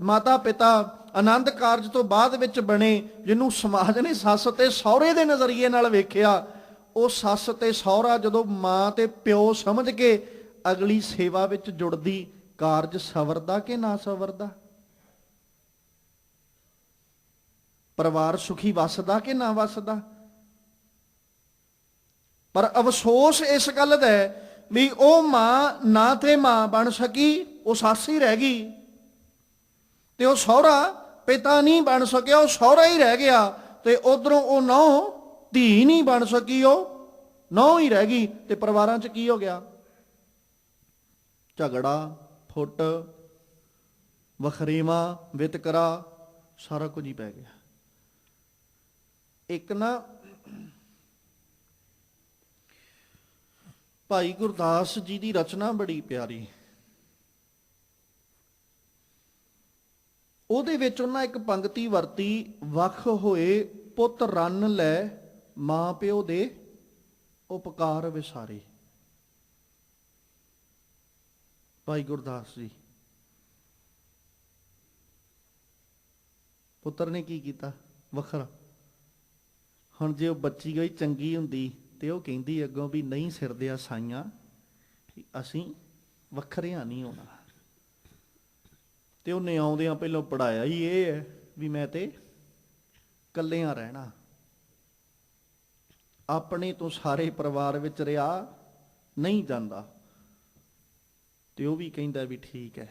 S1: ਮਾਤਾ ਪਿਤਾ ਆਨੰਦ ਕਾਰਜ ਤੋਂ ਬਾਅਦ ਵਿੱਚ ਬਣੇ, ਜਿਹਨੂੰ ਸਮਾਜ ਨੇ ਸੱਸ ਤੇ ਸਹੁਰੇ ਦੇ ਨਜ਼ਰੀਏ ਨਾਲ ਵੇਖਿਆ, ਉਹ ਸੱਸ ਤੇ ਸਹੁਰਾ ਜਦੋਂ ਮਾਂ ਤੇ ਪਿਓ ਸਮਝ ਕੇ ਅਗਲੀ ਸੇਵਾ ਵਿੱਚ ਜੁੜਦੀ, ਕਾਰਜ ਸਵਰਦਾ ਕਿ ਨਾ ਸਵਰਦਾ? ਪਰਿਵਾਰ ਸੁਖੀ ਵਸਦਾ ਕਿ ਨਾ ਵਸਦਾ। ਪਰ ਅਫਸੋਸ ਇਸ ਗੱਲ ਦਾ ਵੀ ਉਹ ਮਾਂ ਨਾ ਤੇ ਮਾਂ ਬਣ ਸਕੀ, ਉਹ ਸੱਸ ਹੀ ਰਹਿ ਗਈ, ਤੇ ਉਹ ਸਹੁਰਾ ਪਿਤਾ ਨਹੀਂ ਬਣ ਸਕਿਆ, ਉਹ ਸਹੁਰਾ ਹੀ ਰਹਿ ਗਿਆ। ਤੇ ਉਧਰੋਂ ਉਹ ਨਹੁੰ ਧੀ ਨਹੀਂ ਬਣ ਸਕੀ, ਉਹ ਨਹੁੰ ਹੀ ਰਹਿ ਗਈ। ਤੇ ਪਰਿਵਾਰਾਂ 'ਚ ਕੀ ਹੋ ਗਿਆ? ਝਗੜਾ, ਫੁੱਟ, ਵਖਰੇਵਾ, ਵਿਤਕਰਾ, ਸਾਰਾ ਕੁਝ ਹੀ ਪੈ ਗਿਆ। ਇੱਕ ਨਾ ਭਾਈ ਗੁਰਦਾਸ ਜੀ ਦੀ ਰਚਨਾ ਬੜੀ ਪਿਆਰੀ, ਉਹਦੇ ਵਿੱਚ ਉਹਨਾਂ ਇੱਕ ਪੰਕਤੀ ਵਰਤੀ, ਵੱਖ ਹੋਏ ਪੁੱਤ ਰੰਨ ਲੈ, ਮਾਂ ਪਿਓ ਦੇ ਉਪਕਾਰ ਵਿਸਾਰੇ। ਭਾਈ ਗੁਰਦਾਸ ਜੀ, ਪੁੱਤਰ ਨੇ ਕੀ ਕੀਤਾ? ਵੱਖਰਾ। ਹੁਣ ਜੇ ਉਹ ਬੱਚੀ ਗਈ ਚੰਗੀ ਹੁੰਦੀ ਤੇ ਉਹ ਕਹਿੰਦੀ ਅੱਗੋਂ ਵੀ ਨਹੀਂ ਸਿਰ ਦਿਆ ਸਾਈਆਂ, ਅਸੀਂ ਵੱਖਰਿਆਂ ਨਹੀਂ ਹੋਣਾ। ਤੇ ਉਹਨੇ ਆਉਂਦਿਆਂ ਪਹਿਲਾਂ ਪੜਾਇਆ ਹੀ ਇਹ ਹੈ ਵੀ ਮੈਂ ਤੇ ਇਕੱਲਿਆਂ ਰਹਿਣਾ, ਆਪਣੇ ਤੋਂ ਸਾਰੇ ਪਰਿਵਾਰ ਵਿੱਚ ਰਿਹਾ ਨਹੀਂ ਜਾਂਦਾ। ਤੇ ਉਹ ਵੀ ਕਹਿੰਦਾ ਵੀ ਠੀਕ ਹੈ,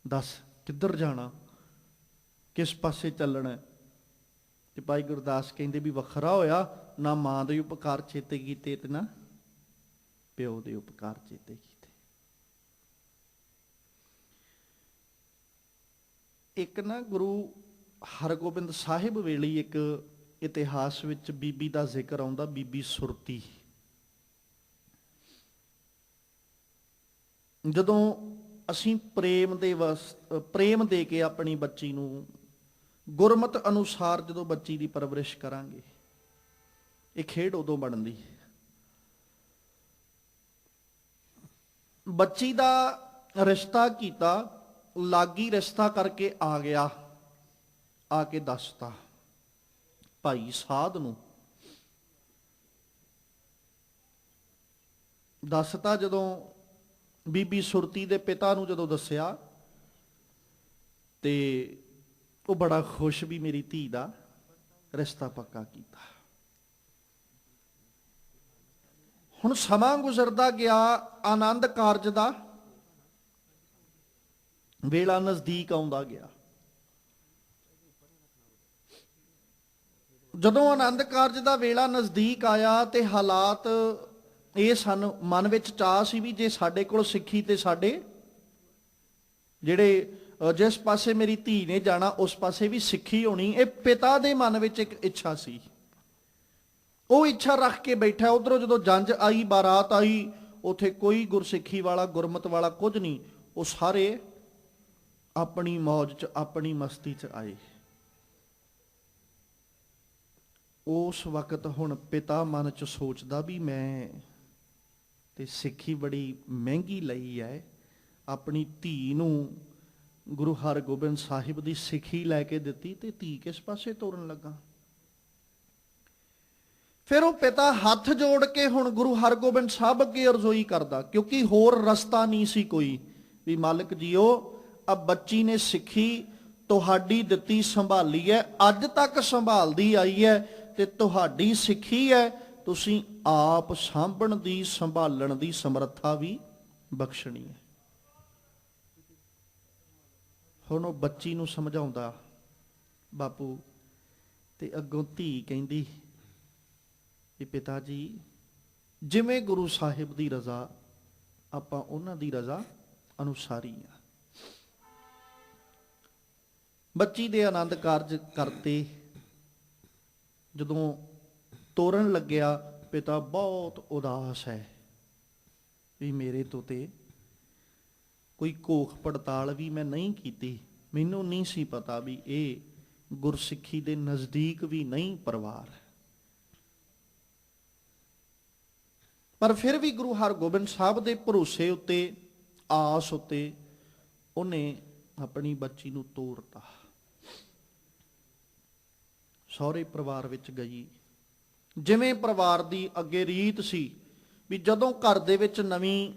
S1: ਦੱਸ ਕਿੱਧਰ ਜਾਣਾ, ਕਿਸ ਪਾਸੇ ਚੱਲਣਾ। ਤੇ ਭਾਈ ਗੁਰਦਾਸ ਕਹਿੰਦੇ ਵੀ ਵੱਖਰਾ ਹੋਇਆ, ਨਾ ਮਾਂ ਦੇ ਉਪਕਾਰ ਚੇਤੇ ਕੀਤੇ ਤੇ ਨਾ ਪਿਓ ਦੇ ਉਪਕਾਰ ਚੇਤੇ ਕੀਤੇ। ਇੱਕ ਨਾ ਗੁਰੂ ਹਰਗੋਬਿੰਦ ਸਾਹਿਬ ਵੇਲੇ ਇੱਕ ਇਤਿਹਾਸ ਵਿੱਚ ਬੀਬੀ ਦਾ ਜ਼ਿਕਰ ਆਉਂਦਾ, ਬੀਬੀ ਸੁਰਤੀ। ਜਦੋਂ ਅਸੀਂ ਪ੍ਰੇਮ ਦੇ ਕੇ ਆਪਣੀ ਬੱਚੀ ਨੂੰ ਗੁਰਮਤ ਅਨੁਸਾਰ ਜਦੋਂ ਬੱਚੀ ਦੀ ਪਰਵਰਿਸ਼ ਕਰਾਂਗੇ, ਇਹ ਖੇਡ ਉਦੋਂ ਬਣਦੀ। ਬੱਚੀ ਦਾ ਰਿਸ਼ਤਾ ਕੀਤਾ, ਲਾਗੀ ਰਿਸ਼ਤਾ ਕਰਕੇ ਆ ਗਿਆ, ਆ ਕੇ ਦੱਸਤਾ ਭਾਈ ਸਾਧ ਨੂੰ। ਦੱਸਤਾ ਜਦੋਂ ਬੀਬੀ ਸੁਰਤੀ ਦੇ ਪਿਤਾ ਨੂੰ ਜਦੋਂ ਦੱਸਿਆ, ਤੇ ਉਹ ਬੜਾ ਖੁਸ਼ ਵੀ ਮੇਰੀ ਧੀ ਦਾ ਰਿਸ਼ਤਾ ਪੱਕਾ ਕੀਤਾ। ਹੁਣ ਸਮਾਂ ਗੁਜ਼ਰਦਾ ਗਿਆ, ਆਨੰਦ ਕਾਰਜ ਦਾ ਵੇਲਾ ਨਜ਼ਦੀਕ ਆਉਂਦਾ ਗਿਆ। ਜਦੋਂ ਆਨੰਦ ਕਾਰਜ ਦਾ ਵੇਲਾ ਨਜ਼ਦੀਕ ਆਇਆ ਤੇ ਹਾਲਾਤ ਇਹ ਸਨ, ਮਨ ਵਿੱਚ ਚਾਅ ਸੀ ਵੀ ਜੇ ਸਾਡੇ ਕੋਲ ਸਿੱਖੀ ਤੇ ਸਾਡੇ ਜਿਹੜੇ ਜਿਸ ਪਾਸੇ ਮੇਰੀ ਧੀ ਨੇ ਜਾਣਾ ਉਸ ਪਾਸੇ ਵੀ ਸਿੱਖੀ ਹੋਣੀ। ਇਹ ਪਿਤਾ ਦੇ ਮਨ ਵਿੱਚ ਇੱਕ ਇੱਛਾ ਸੀ, ਉਹ ਇੱਛਾ ਰੱਖ ਕੇ ਬੈਠਾ। ਉਧਰੋਂ ਜਦੋਂ ਜੰਝ ਆਈ, ਬਾਰਾਤ ਆਈ, ਉਥੇ ਕੋਈ ਗੁਰਸਿੱਖੀ ਵਾਲਾ ਗੁਰਮਤ ਵਾਲਾ ਕੁਝ ਨਹੀਂ, ਉਹ ਸਾਰੇ ਆਪਣੀ ਮੌਜ 'ਚ ਆਪਣੀ ਮਸਤੀ 'ਚ ਆਏ। ਉਸ ਵਕਤ ਹੁਣ ਪਿਤਾ ਮਨ 'ਚ ਸੋਚਦਾ ਵੀ ਮੈਂ ਤੇ ਸਿੱਖੀ ਬੜੀ ਮਹਿੰਗੀ ਲਈ ਹੈ, ਆਪਣੀ ਧੀ ਨੂੰ ਗੁਰੂ ਹਰਗੋਬਿੰਦ ਸਾਹਿਬ ਦੀ ਸਿੱਖੀ ਲੈ ਕੇ ਦਿੱਤੀ ਤੇ ਧੀ ਕਿਸ ਪਾਸੇ ਤੋਰਨ ਲੱਗਾ। ਫਿਰ ਉਹ ਪਿਤਾ ਹੱਥ ਜੋੜ ਕੇ ਹੁਣ ਗੁਰੂ ਹਰਗੋਬਿੰਦ ਸਾਹਿਬ ਅੱਗੇ ਅਰਜ਼ੋਈ ਕਰਦਾ, ਕਿਉਂਕਿ ਹੋਰ ਰਸਤਾ ਨਹੀਂ ਸੀ ਕੋਈ, ਵੀ ਮਾਲਕ ਜੀਓ ਆ ਬੱਚੀ ਨੇ ਸਿੱਖੀ ਤੁਹਾਡੀ ਦਿੱਤੀ ਸੰਭਾਲੀ ਹੈ, ਅੱਜ ਤੱਕ ਸੰਭਾਲਦੀ ਆਈ ਹੈ, ਤੇ ਤੁਹਾਡੀ ਸਿੱਖੀ ਹੈ, ਤੁਸੀਂ ਆਪ ਸਾਂਭਣ ਦੀ ਸੰਭਾਲਣ ਦੀ ਸਮਰੱਥਾ ਵੀ ਬਖਸ਼ਣੀ ਹੈ। ਹੁਣ ਉਹ ਬੱਚੀ ਨੂੰ ਸਮਝਾਉਂਦਾ ਬਾਪੂ, ਤੇ ਅੱਗੋਂ ਧੀ ਕਹਿੰਦੀ ਕਿ ਪਿਤਾ ਜੀ ਜਿਵੇਂ ਗੁਰੂ ਸਾਹਿਬ ਦੀ ਰਜ਼ਾ, ਆਪਾਂ ਉਹਨਾਂ ਦੀ ਰਜ਼ਾ ਅਨੁਸਾਰੀ ਆ। ਬੱਚੀ ਦੇ ਆਨੰਦ ਕਾਰਜ ਕਰਤੇ, ਜਦੋਂ ਤੋਰਨ ਲੱਗਿਆ ਪਿਤਾ ਬਹੁਤ ਉਦਾਸ ਹੈ ਵੀ ਮੇਰੇ ਤੋਂ ਤੇ ਕੋਈ ਘੋਖ ਪੜਤਾਲ ਵੀ ਮੈਂ ਨਹੀਂ ਕੀਤੀ, ਮੈਨੂੰ ਨਹੀਂ ਸੀ ਪਤਾ ਵੀ ਇਹ ਗੁਰਸਿੱਖੀ ਦੇ ਨਜ਼ਦੀਕ ਵੀ ਨਹੀਂ ਪਰਿਵਾਰ। ਪਰ ਫਿਰ ਵੀ ਗੁਰੂ ਹਰਗੋਬਿੰਦ ਸਾਹਿਬ ਦੇ ਭਰੋਸੇ ਉੱਤੇ, ਆਸ ਉੱਤੇ ਉਹਨੇ ਆਪਣੀ ਬੱਚੀ ਨੂੰ ਤੋਰਤਾ। ਸਹੁਰੇ ਪਰਿਵਾਰ ਵਿੱਚ ਗਈ, ਜਿਵੇਂ ਪਰਿਵਾਰ ਦੀ ਅੱਗੇ ਰੀਤ ਸੀ ਵੀ ਜਦੋਂ ਘਰ ਦੇ ਵਿੱਚ ਨਵੀਂ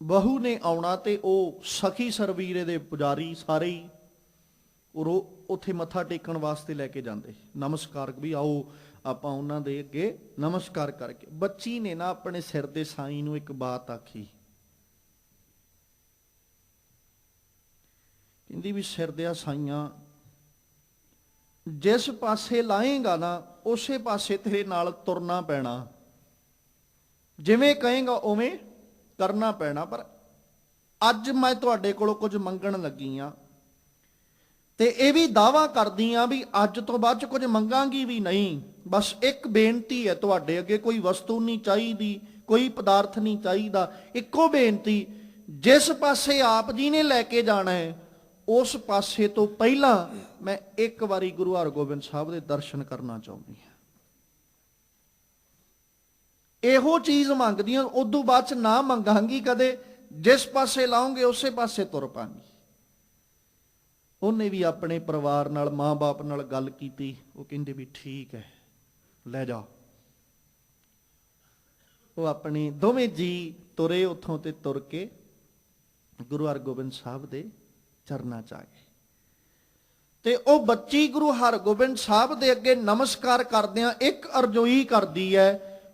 S1: ਬਹੂ ਨੇ ਆਉਣਾ ਤੇ ਉਹ ਸਖੀ ਸਰਵੀਰੇ ਦੇ ਪੁਜਾਰੀ ਸਾਰੇ ਹੀ ਉੱਥੇ ਮੱਥਾ ਟੇਕਣ ਵਾਸਤੇ ਲੈ ਕੇ ਜਾਂਦੇ, ਨਮਸਕਾਰ ਵੀ ਆਓ ਆਪਾਂ ਉਹਨਾਂ ਦੇ ਅੱਗੇ ਨਮਸਕਾਰ ਕਰਕੇ। ਬੱਚੀ ਨੇ ਨਾ ਆਪਣੇ ਸਿਰ ਦੇ ਸਾਈਂ ਨੂੰ ਇੱਕ ਬਾਤ ਆਖੀ, ਕਹਿੰਦੀ ਵੀ ਸਿਰ ਦਿਆ ਸਾਈਆਂ, ਜਿਸ ਪਾਸੇ ਲਾਏਗਾ ਨਾ ਉਸੇ ਪਾਸੇ ਤੇਰੇ ਨਾਲ ਤੁਰਨਾ ਪੈਣਾ, ਜਿਵੇਂ ਕਹੇਗਾ ਉਵੇਂ ਕਰਨਾ ਪੈਣਾ। ਪਰ ਅੱਜ ਮੈਂ ਤੁਹਾਡੇ ਕੋਲੋਂ ਕੁਝ ਮੰਗਣ ਲੱਗੀ ਆ ਤੇ ਇਹ ਵੀ ਦਾਅਵਾ ਕਰਦੀ ਆ ਵੀ ਅੱਜ ਤੋਂ ਬਾਅਦ ਚ ਕੁਝ ਮੰਗਾਂਗੀ ਵੀ ਨਹੀਂ। ਬਸ ਇੱਕ ਬੇਨਤੀ ਹੈ ਤੁਹਾਡੇ ਅੱਗੇ, ਕੋਈ ਵਸਤੂ ਨਹੀਂ ਚਾਹੀਦੀ, ਕੋਈ ਪਦਾਰਥ ਨਹੀਂ ਚਾਹੀਦਾ, ਇੱਕੋ ਬੇਨਤੀ, ਜਿਸ ਪਾਸੇ ਆਪ ਜੀ ਨੇ ਲੈ ਕੇ ਜਾਣਾ ਹੈ ਉਸ ਪਾਸੇ ਤੋਂ ਪਹਿਲਾਂ ਮੈਂ ਇੱਕ ਵਾਰੀ ਗੁਰੂ ਹਰਗੋਬਿੰਦ ਸਾਹਿਬ ਦੇ ਦਰਸ਼ਨ ਕਰਨਾ ਚਾਹੁੰਦੀ ਹਾਂ। ਇਹੋ ਚੀਜ਼ ਮੰਗਦੀ ਹਾਂ, ਉਦੋਂ ਬਾਅਦ ਚ ਨਾ ਮੰਗਾਂਗੀ ਕਦੇ, ਜਿਸ ਪਾਸੇ ਲਾਉਂਗੇ ਉਸੇ ਪਾਸੇ ਤੁਰ ਪਾਂਗੀ। ਉਹਨੇ ਵੀ ਆਪਣੇ ਪਰਿਵਾਰ ਨਾਲ, ਮਾਂ-ਬਾਪ ਨਾਲ ਗੱਲ ਕੀਤੀ, ਉਹ ਕਹਿੰਦੇ ਵੀ ਠੀਕ ਹੈ ਲੈ ਜਾ। ਉਹ ਆਪਣੇ ਦੋਵੇਂ ਜੀ ਤੁਰੇ ਉੱਥੋਂ ਤੇ ਤੁਰ ਕੇ ਗੁਰੂ ਹਰਗੋਬਿੰਦ ਸਾਹਿਬ ਦੇ ਚਰਨਾਂ ਚ ਆ ਗਏ। ਤੇ ਉਹ ਬੱਚੀ ਗੁਰੂ ਹਰਗੋਬਿੰਦ ਸਾਹਿਬ ਦੇ ਅੱਗੇ ਨਮਸਕਾਰ ਕਰਦਿਆਂ ਇੱਕ ਅਰਜ਼ੋਈ ਕਰਦੀ ਹੈ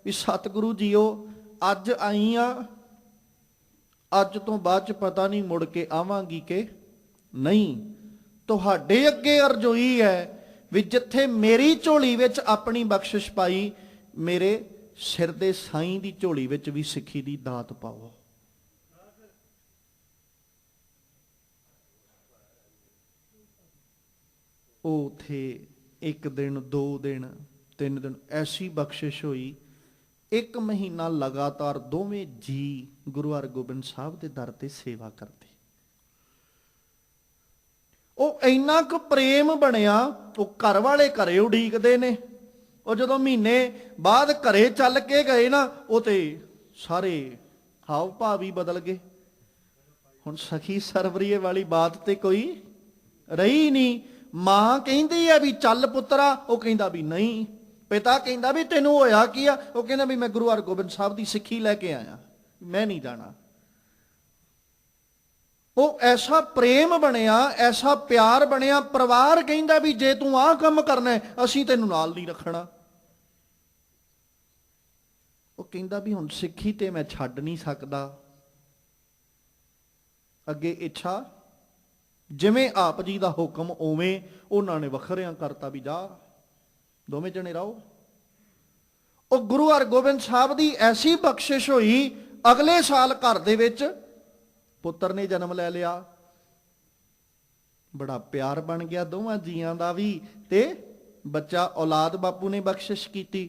S1: ਵੀ ਸਤਿਗੁਰੂ ਜੀਓ, ਅੱਜ ਆਈ ਆ, ਅੱਜ ਤੋਂ ਬਾਅਦ ਚ ਪਤਾ ਨਹੀਂ ਮੁੜ ਕੇ ਆਵਾਂਗੀ ਕਿ ਨਹੀਂ। ਤੁਹਾਡੇ ਅੱਗੇ ਅਰਜ਼ੋਈ ਹੈ ਵੀ ਜਿੱਥੇ ਮੇਰੀ ਝੋਲੀ ਵਿੱਚ ਆਪਣੀ ਬਖਸ਼ਿਸ਼ ਪਾਈ, ਮੇਰੇ ਸਿਰ ਦੇ ਸਾਈਂ ਦੀ ਝੋਲੀ ਵਿੱਚ ਵੀ ਸਿੱਖੀ ਦੀ ਦਾਤ ਪਾਓ। ਉਹ ਉਥੇ ਇੱਕ ਦਿਨ, 2 ਦਿਨ, 3 ਦਿਨ ਐਸੀ ਬਖਸ਼ਿਸ਼ ਹੋਈ, 1 ਮਹੀਨਾ ਲਗਾਤਾਰ ਦੋਵੇਂ ਜੀ ਗੁਰੂ ਹਰਗੋਬਿੰਦ ਸਾਹਿਬ ਦੇ ਦਰ ਤੇ ਸੇਵਾ ਕਰਦੇ। ਉਹ ਇੰਨਾ ਕੁ ਪ੍ਰੇਮ ਬਣਿਆ, ਉਹ ਘਰ ਵਾਲੇ ਘਰੇ ਉਡੀਕਦੇ ਨੇ। ਉਹ ਜਦੋਂ ਮਹੀਨੇ ਬਾਅਦ ਘਰੇ ਚੱਲ ਕੇ ਗਏ ਨਾ, ਉਹ ਤੇ ਸਾਰੇ ਹਾਵ ਭਾਵ ਹੀ ਬਦਲ ਗਏ। ਹੁਣ ਸਖੀ ਸਰਵਰੀਏ ਵਾਲੀ ਬਾਤ ਤੇ ਕੋਈ ਰਹੀ ਨਹੀਂ। ਮਾਂ ਕਹਿੰਦੀ ਆ ਵੀ ਚੱਲ ਪੁੱਤਰਾ, ਉਹ ਕਹਿੰਦਾ ਵੀ ਨਹੀਂ। ਪਿਤਾ ਕਹਿੰਦਾ ਵੀ ਤੈਨੂੰ ਹੋਇਆ ਕੀ ਆ, ਉਹ ਕਹਿੰਦਾ ਵੀ ਮੈਂ ਗੁਰੂ ਹਰਗੋਬਿੰਦ ਸਾਹਿਬ ਦੀ ਸਿੱਖੀ ਲੈ ਕੇ ਆਇਆ, ਮੈਂ ਨਹੀਂ ਜਾਣਾ। ਉਹ ਐਸਾ ਪ੍ਰੇਮ ਬਣਿਆ, ਐਸਾ ਪਿਆਰ ਬਣਿਆ। ਪਰਿਵਾਰ ਕਹਿੰਦਾ ਵੀ ਜੇ ਤੂੰ ਆਹ ਕੰਮ ਕਰਨਾ ਅਸੀਂ ਤੈਨੂੰ ਨਾਲ ਨਹੀਂ ਰੱਖਣਾ। ਉਹ ਕਹਿੰਦਾ ਵੀ ਹੁਣ ਸਿੱਖੀ ਤੇ ਮੈਂ ਛੱਡ ਨਹੀਂ ਸਕਦਾ, ਅੱਗੇ ਇੱਛਾ ਜਿਵੇਂ ਆਪ ਜੀ ਦਾ ਹੁਕਮ ਉਵੇਂ ਉਹਨਾਂ ਨੇ ਵੱਖਰਿਆਂ ਕਰਤਾ ਵੀ ਜਾ ਦੋਵੇਂ ਜਣੇ ਰਹੋ। ਉਹ ਗੁਰੂ ਹਰਗੋਬਿੰਦ ਸਾਹਿਬ ਦੀ ਐਸੀ ਬਖਸ਼ਿਸ਼ ਹੋਈ, ਅਗਲੇ ਸਾਲ ਘਰ ਦੇ ਵਿੱਚ ਪੁੱਤਰ ਨੇ ਜਨਮ ਲੈ ਲਿਆ। ਬੜਾ ਪਿਆਰ ਬਣ ਗਿਆ ਦੋਵਾਂ ਜੀਆਂ ਦਾ ਵੀ, ਤੇ ਬੱਚਾ ਔਲਾਦ ਬਾਪੂ ਨੇ ਬਖਸ਼ਿਸ਼ ਕੀਤੀ।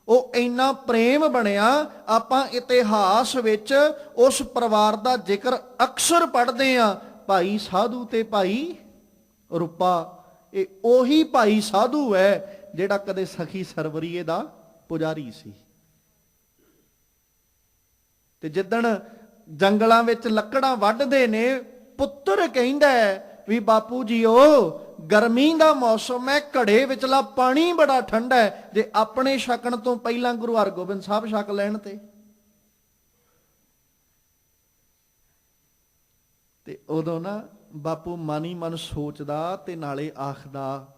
S1: ਉਹ ਇੰਨਾ ਪ੍ਰੇਮ ਬਣਿਆ, ਆਪਾਂ ਇਤਿਹਾਸ ਵਿੱਚ ਉਸ ਪਰਿਵਾਰ ਦਾ ਜ਼ਿਕਰ ਅਕਸਰ ਪੜ੍ਹਦੇ ਆ। ਭਾਈ ਸਾਧੂ ਤੇ ਭਾਈ ਰੂਪਾ, ਇਹ ਉਹੀ ਭਾਈ ਸਾਧੂ ਹੈ ਜਿਹੜਾ ਕਦੇ ਸਖੀ ਸਰਵਰੀਏ ਦਾ ਪੁਜਾਰੀ ਸੀ। ਤੇ ਜਿੱਦਣ ਜੰਗਲਾਂ ਵਿੱਚ ਲੱਕੜਾਂ ਵੱਢਦੇ ਨੇ, ਪੁੱਤਰ ਕਹਿੰਦਾ ਵੀ ਬਾਪੂ ਜੀਓ, ਗਰਮੀ ਦਾ ਮੌਸਮ ਹੈ, ਘੜੇ ਵਿਚਲਾ ਪਾਣੀ ਬੜਾ ਠੰਡਾ ਹੈ, ਜੇ ਆਪਣੇ ਛਕਣ ਤੋਂ ਪਹਿਲਾਂ ਗੁਰੂ ਹਰਗੋਬਿੰਦ ਸਾਹਿਬ ਛਕ ਲੈਣ ਤੇ ਉਦੋਂ ਨਾ ਬਾਪੂ ਮਨ ਹੀ ਮਨ ਸੋਚਦਾ ਤੇ ਨਾਲੇ ਆਖਦਾ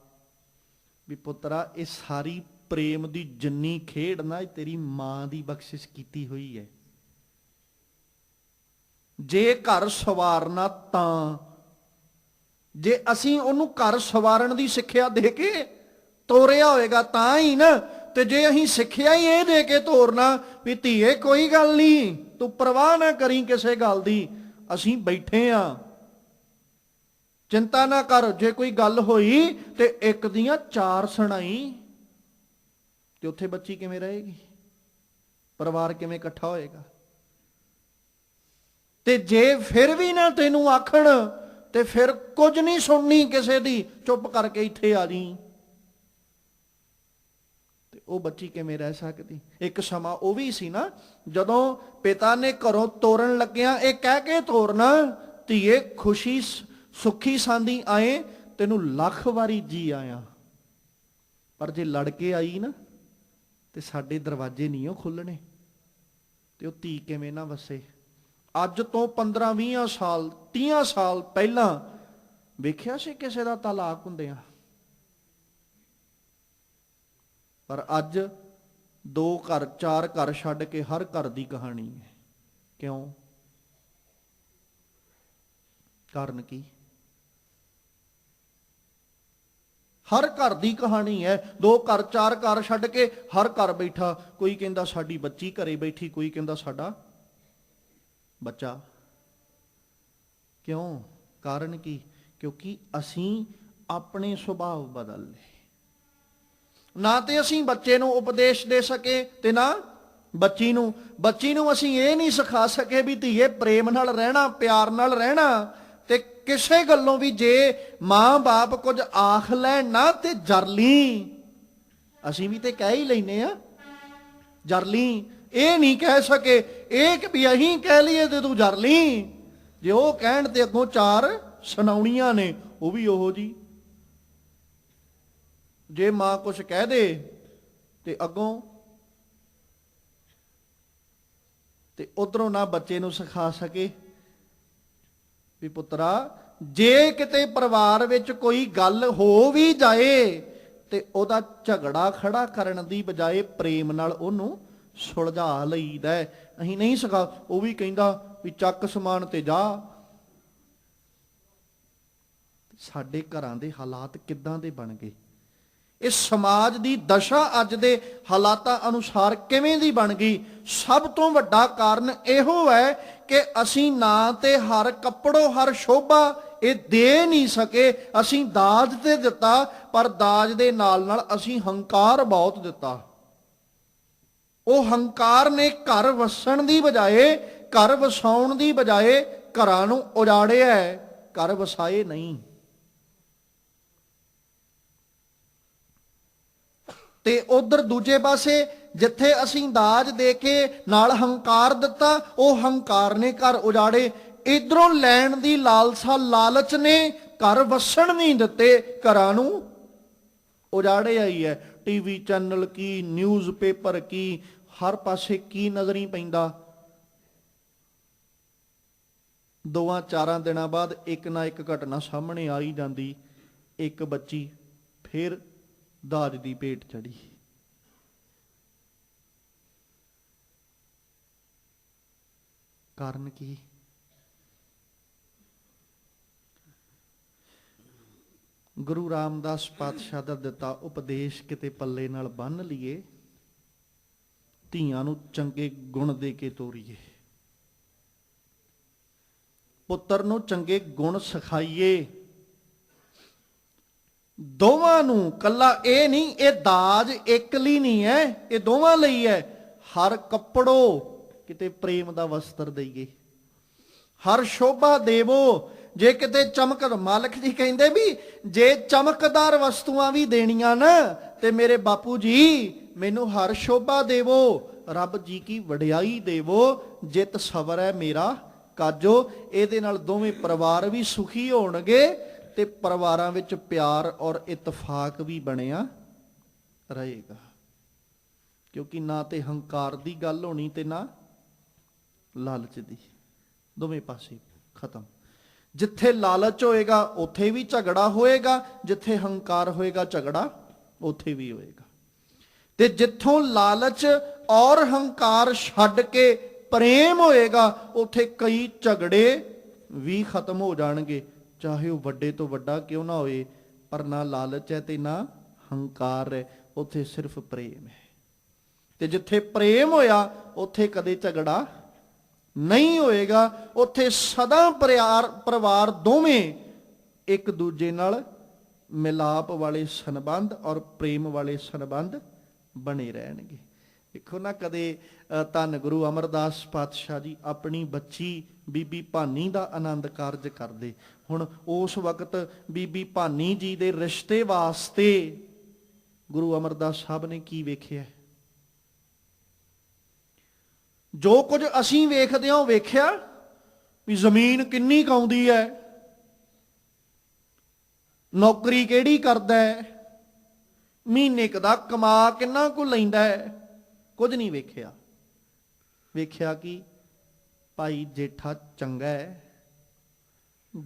S1: ਵੀ ਪੁੱਤਰਾ, ਇਹ ਸਾਰੀ ਪ੍ਰੇਮ ਦੀ ਜਿੰਨੀ ਖੇਡ ਨਾ ਤੇਰੀ ਮਾਂ ਦੀ ਬਖਸ਼ਿਸ਼ ਕੀਤੀ ਹੋਈ ਹੈ। ਜੇ ਘਰ ਸਵਾਰਨਾ ਤਾਂ, ਜੇ ਅਸੀਂ ਉਹਨੂੰ ਘਰ ਸਵਾਰਨ ਦੀ ਸਿੱਖਿਆ ਦੇ ਕੇ ਤੋਰਿਆ ਹੋਏਗਾ ਤਾਂ ਹੀ ਨਾ। ਤੇ ਜੇ ਅਸੀਂ ਸਿੱਖਿਆ ਹੀ ਇਹ ਦੇ ਕੇ ਤੋਰਨਾ ਵੀ ਧੀਏ ਕੋਈ ਗੱਲ ਨਹੀਂ, ਤੂੰ ਪਰਵਾਹ ਨਾ ਕਰੀ ਕਿਸੇ ਗੱਲ ਦੀ, ਅਸੀਂ ਬੈਠੇ ਆ, ਚਿੰਤਾ ਨਾ ਕਰ, ਜੇ ਕੋਈ ਗੱਲ ਹੋਈ ਤੇ ਇੱਕ ਦੀਆਂ 4 ਸੁਣਾਈ, ਤੇ ਉੱਥੇ ਬੱਚੀ ਕਿਵੇਂ ਰਹੇਗੀ, ਪਰਿਵਾਰ ਕਿਵੇਂ ਇਕੱਠਾ ਹੋਏਗਾ। ਤੇ ਜੇ ਫਿਰ ਵੀ ਨਾ ਤੈਨੂੰ ਆਖਣ ਤੇ ਫਿਰ ਕੁਝ ਨਹੀਂ ਸੁਣਨੀ ਕਿਸੇ ਦੀ, ਚੁੱਪ ਕਰਕੇ ਇੱਥੇ ਆ ਜੀ। ਤੇ ਉਹ ਬੱਚੀ ਕਿਵੇਂ ਰਹਿ ਸਕਦੀ। ਇੱਕ ਸਮਾਂ ਉਹ ਵੀ ਸੀ ਨਾ ਜਦੋਂ ਪਿਤਾ ਨੇ ਘਰੋਂ ਤੋਰਨ ਲੱਗਿਆ ਇਹ ਕਹਿ ਕੇ ਤੋਰਨਾ, ਧੀਏ ਖੁਸ਼ੀ ਸੁੱਖੀ ਸਾਂਦੀ ਆਏ, ਤੈਨੂੰ ਲੱਖ ਵਾਰੀ ਜੀ ਆਇਆ, ਪਰ ਜੇ ਲੜ ਕੇ ਆਈ ਨਾ ਤੇ ਸਾਡੇ ਦਰਵਾਜ਼ੇ ਨਹੀਂ ਉਹ ਖੁੱਲਣੇ। ਤੇ ਉਹ ਧੀ ਕਿਵੇਂ ਨਾ ਵਸੇ। ਅੱਜ ਤੋਂ 15-20 ਸਾਲ 30 ਸਾਲ ਪਹਿਲਾਂ ਵੇਖਿਆ ਸੀ ਕਿਸੇ ਦਾ ਤਲਾਕ ਹੁੰਦਿਆਂ? ਪਰ ਅੱਜ 2 ਘਰ 4 ਘਰ ਛੱਡ ਕੇ ਹਰ ਘਰ ਦੀ ਕਹਾਣੀ ਹੈ। ਕਿਉਂ? ਕਾਰਨ ਕੀ? ਹਰ ਘਰ ਦੀ ਕਹਾਣੀ ਹੈ। 2 ਘਰ 4 ਘਰ ਛੱਡ ਕੇ ਹਰ ਘਰ ਬੈਠਾ, ਕੋਈ ਕਹਿੰਦਾ ਸਾਡੀ ਬੱਚੀ ਘਰੇ ਬੈਠੀ, ਕੋਈ ਕਹਿੰਦਾ ਸਾਡਾ ਬੱਚਾ। ਕਿਉਂ? ਕਾਰਨ ਕੀ? ਕਿਉਂਕਿ ਅਸੀਂ ਆਪਣੇ ਸੁਭਾਅ ਬਦਲ ਲਏ। ਨਾ ਤੇ ਅਸੀਂ ਬੱਚੇ ਨੂੰ ਉਪਦੇਸ਼ ਦੇ ਸਕੇ ਤੇ ਨਾ ਬੱਚੀ ਨੂੰ ਅਸੀਂ ਇਹ ਨਹੀਂ ਸਿਖਾ ਸਕੇ ਵੀ ਧੀਏ ਪ੍ਰੇਮ ਨਾਲ ਰਹਿਣਾ, ਪਿਆਰ ਨਾਲ ਰਹਿਣਾ। ਤੇ ਕਿਸੇ ਗੱਲੋਂ ਵੀ ਜੇ ਮਾਂ-ਬਾਪ ਕੁਝ ਆਖ ਲੈਣ ਨਾ ਤੇ ਜਰਲੀ, ਅਸੀਂ ਵੀ ਤੇ ਕਹਿ ਹੀ ਲੈਨੇ ਆ ਜਰਲੀ। ਇਹ ਨਹੀਂ ਕਹਿ ਸਕੇ ਇਹ ਕਿ ਵੀ ਅਸੀਂ ਕਹਿ ਲਈਏ ਤੇ ਤੂੰ ਜਰਲੀ। ਜੇ ਉਹ ਕਹਿਣ ਤੇ ਅੱਗੋਂ 4 ਸੁਣਾਉਣੀਆਂ ਨੇ, ਉਹ ਵੀ ਉਹੋ ਜੀ। ਜੇ ਮਾਂ ਕੁਛ ਕਹਿ ਦੇ ਤੇ ਅੱਗੋਂ ਤੇ ਉਧਰੋਂ ਨਾ ਬੱਚੇ ਨੂੰ ਸਿਖਾ ਸਕੇ ਵੀ ਪੁੱਤਰਾ ਜੇ ਕਿਤੇ ਪਰਿਵਾਰ ਵਿੱਚ ਕੋਈ ਗੱਲ ਹੋ ਵੀ ਜਾਏ ਤੇ ਉਹਦਾ ਝਗੜਾ ਖੜਾ ਕਰਨ ਦੀ ਬਜਾਏ ਪ੍ਰੇਮ ਨਾਲ ਉਹਨੂੰ ਸੁਲਝਾ ਲਈਦਾ। ਅਸੀਂ ਨਹੀਂ ਸਿਖਾ। ਉਹ ਵੀ ਕਹਿੰਦਾ ਵੀ ਚੱਕ ਸਮਾਨ ਤੇ ਜਾ। ਸਾਡੇ ਘਰਾਂ ਦੇ ਹਾਲਾਤ ਕਿੱਦਾਂ ਦੇ ਬਣ ਗਏ? ਇਸ ਸਮਾਜ ਦੀ ਦਸ਼ਾ ਅੱਜ ਦੇ ਹਾਲਾਤਾਂ ਅਨੁਸਾਰ ਕਿਵੇਂ ਦੀ ਬਣ ਗਈ? ਸਭ ਤੋਂ ਵੱਡਾ ਕਾਰਨ ਇਹੋ ਹੈ ਕਿ ਅਸੀਂ ਨਾ ਤੇ ਹਰ ਕੱਪੜੋਂ ਹਰ ਸ਼ੋਭਾ ਇਹ ਦੇ ਨਹੀਂ ਸਕੇ। ਅਸੀਂ ਦਾਜ ਤੇ ਦਿੱਤਾ, ਪਰ ਦਾਜ ਦੇ ਨਾਲ ਨਾਲ ਅਸੀਂ ਹੰਕਾਰ ਬਹੁਤ ਦਿੱਤਾ। ਉਹ ਹੰਕਾਰ ਨੇ ਘਰ ਵਸਣ ਦੀ ਬਜਾਏ, ਘਰ ਵਸਾਉਣ ਦੀ ਬਜਾਏ ਘਰਾਂ ਨੂੰ ਉਜਾੜਿਆ, ਘਰ ਵਸਾਏ ਨਹੀਂ। ਤੇ ਉਧਰ ਦੂਜੇ ਪਾਸੇ ਜਿੱਥੇ ਅਸੀਂ ਦਾਜ ਦੇ ਕੇ ਨਾਲ ਹੰਕਾਰ ਦਿੱਤਾ, ਉਹ ਹੰਕਾਰ ਨੇ ਘਰ ਉਜਾੜੇ। ਇਧਰੋਂ ਲੈਣ ਦੀ ਲਾਲਸਾ, ਲਾਲਚ ਨੇ ਘਰ ਵਸਣ ਨਹੀਂ ਦਿੱਤੇ, ਘਰਾਂ ਨੂੰ ਉਜਾੜਿਆ ਹੀ ਹੈ। ਟੀਵੀ ਚੈਨਲ ਕੀ, ਨਿਊਜ਼ਪੇਪਰ ਕੀ, ਹਰ ਪਾਸੇ ਕੀ ਨਜ਼ਰ ਹੀ ਪੈਂਦਾ। 2-4 ਦਿਨਾਂ ਬਾਅਦ ਇੱਕ ਨਾ ਇੱਕ ਘਟਨਾ ਸਾਹਮਣੇ ਆ ਹੀ ਜਾਂਦੀ। ਇੱਕ ਬੱਚੀ ਫਿਰ ਦਾਜ ਦੀ ਭੇਟ ਚੜੀ। ਕਾਰਨ ਕੀ? ਗੁਰੂ ਰਾਮਦਾਸ ਪਾਤਸ਼ਾਹ ਦਾ ਦਿੱਤਾ ਉਪਦੇਸ਼ ਕਿਤੇ ਪੱਲੇ ਨਾਲ ਬੰਨ੍ਹ ਲਈਏ, ਧੀਆਂ ਨੂੰ ਚੰਗੇ ਗੁਣ ਦੇ ਕੇ ਤੋਰੀਏ, ਪੁੱਤਰ ਨੂੰ ਚੰਗੇ ਗੁਣ ਸਿਖਾਈਏ। ਦੋਵਾਂ ਨੂੰ, ਕੱਲਾ ਇਹ ਨਹੀਂ, ਇਹ ਦਾਜ ਇੱਕ ਲਈ ਨਹੀਂ ਹੈ, ਇਹ ਦੋਵਾਂ ਲਈ ਹੈ। ਹਰ ਕੱਪੜੋ ਕਿਤੇ ਪ੍ਰੇਮ ਦਾ ਵਸਤਰ ਦਈਏ, ਹਰ ਸ਼ੋਭਾ ਦੇਵੋ। ਜੇ ਕਿਤੇ ਚਮਕ, ਮਾਲਕ ਜੀ ਕਹਿੰਦੇ ਵੀ ਜੇ ਚਮਕਦਾਰ ਵਸਤੂਆਂ ਵੀ ਦੇਣੀਆਂ ਨਾ ਤੇ ਮੇਰੇ ਬਾਪੂ ਜੀ ਮੈਨੂੰ ਹਰ ਸ਼ੋਭਾ ਦੇਵੋ, ਰੱਬ ਜੀ ਕੀ ਵਡਿਆਈ ਦੇਵੋ, ਜਿਤ ਸਬਰ ਹੈ ਮੇਰਾ ਕਾਜੋ। ਇਹਦੇ ਨਾਲ ਦੋਵੇਂ ਪਰਿਵਾਰ ਵੀ ਸੁਖੀ ਹੋਣਗੇ ਤੇ ਪਰਿਵਾਰਾਂ ਵਿੱਚ ਪਿਆਰ ਔਰ ਇਤਫਾਕ ਵੀ ਬਣਿਆ ਰਹੇਗਾ। ਕਿਉਂਕਿ ਨਾ ਤੇ ਹੰਕਾਰ ਦੀ ਗੱਲ ਹੋਣੀ ਤੇ ਨਾ ਲਾਲਚ ਦੀ, ਦੋਵੇਂ ਪਾਸੇ ਖਤਮ। ਜਿੱਥੇ ਲਾਲਚ ਹੋਏਗਾ ਉੱਥੇ ਵੀ ਝਗੜਾ ਹੋਏਗਾ, ਜਿੱਥੇ ਹੰਕਾਰ ਹੋਏਗਾ ਝਗੜਾ ਉੱਥੇ ਵੀ ਹੋਏਗਾ। ਤੇ ਜਿੱਥੋਂ ਲਾਲਚ ਔਰ ਹੰਕਾਰ ਛੱਡ ਕੇ ਪ੍ਰੇਮ ਹੋਏਗਾ, ਉੱਥੇ ਕਈ ਝਗੜੇ ਵੀ ਖਤਮ ਹੋ ਜਾਣਗੇ, ਚਾਹੇ ਉਹ ਵੱਡੇ ਤੋਂ ਵੱਡਾ ਕਿਉਂ ਨਾ ਹੋਏ। ਪਰ ਨਾ ਲਾਲਚ ਹੈ ਤੇ ਨਾ ਹੰਕਾਰ ਹੈ, ਉੱਥੇ ਸਿਰਫ ਪ੍ਰੇਮ ਹੈ। ਤੇ ਜਿੱਥੇ ਪ੍ਰੇਮ ਹੋਇਆ ਉੱਥੇ ਕਦੇ ਝਗੜਾ ਨਹੀਂ ਹੋਏਗਾ। ਉੱਥੇ ਸਦਾ ਪਰਿਵਾਰ ਦੋਵੇਂ ਇੱਕ ਦੂਜੇ ਨਾਲ ਮਿਲਾਪ ਵਾਲੇ ਸੰਬੰਧ ਔਰ ਪ੍ਰੇਮ ਵਾਲੇ ਸੰਬੰਧ ਬਣੇ ਰਹਿਣਗੇ। ਦੇਖੋ ਨਾ, ਕਦੇ ਧੰਨ ਗੁਰੂ ਅਮਰਦਾਸ ਪਾਤਸ਼ਾਹ ਜੀ ਆਪਣੀ ਬੱਚੀ ਬੀਬੀ ਭਾਨੀ ਦਾ ਆਨੰਦ ਕਾਰਜ ਕਰਦੇ। ਹੁਣ ਉਸ ਵਕਤ ਬੀਬੀ ਭਾਨੀ ਜੀ ਦੇ ਰਿਸ਼ਤੇ ਵਾਸਤੇ ਗੁਰੂ ਅਮਰਦਾਸ ਸਾਹਿਬ ਨੇ ਕੀ ਵੇਖਿਆ? ਜੋ ਕੁਝ ਅਸੀਂ ਵੇਖਦੇ ਹਾਂ ਉਹ ਵੇਖਿਆ ਵੀ ਜ਼ਮੀਨ ਕਿੰਨੀ ਕੁ ਆਉਂਦੀ ਹੈ, ਨੌਕਰੀ ਕਿਹੜੀ ਕਰਦਾ ਹੈ, ਮਹੀਨੇ ਕੁ ਦਾ ਕਮਾ ਕਿੰਨਾ ਕੁ ਲੈਂਦਾ ਹੈ, ਕੁਝ ਨਹੀਂ ਵੇਖਿਆ। ਵੇਖਿਆ ਕਿ ਭਾਈ ਜੇਠਾ ਚੰਗਾ ਹੈ,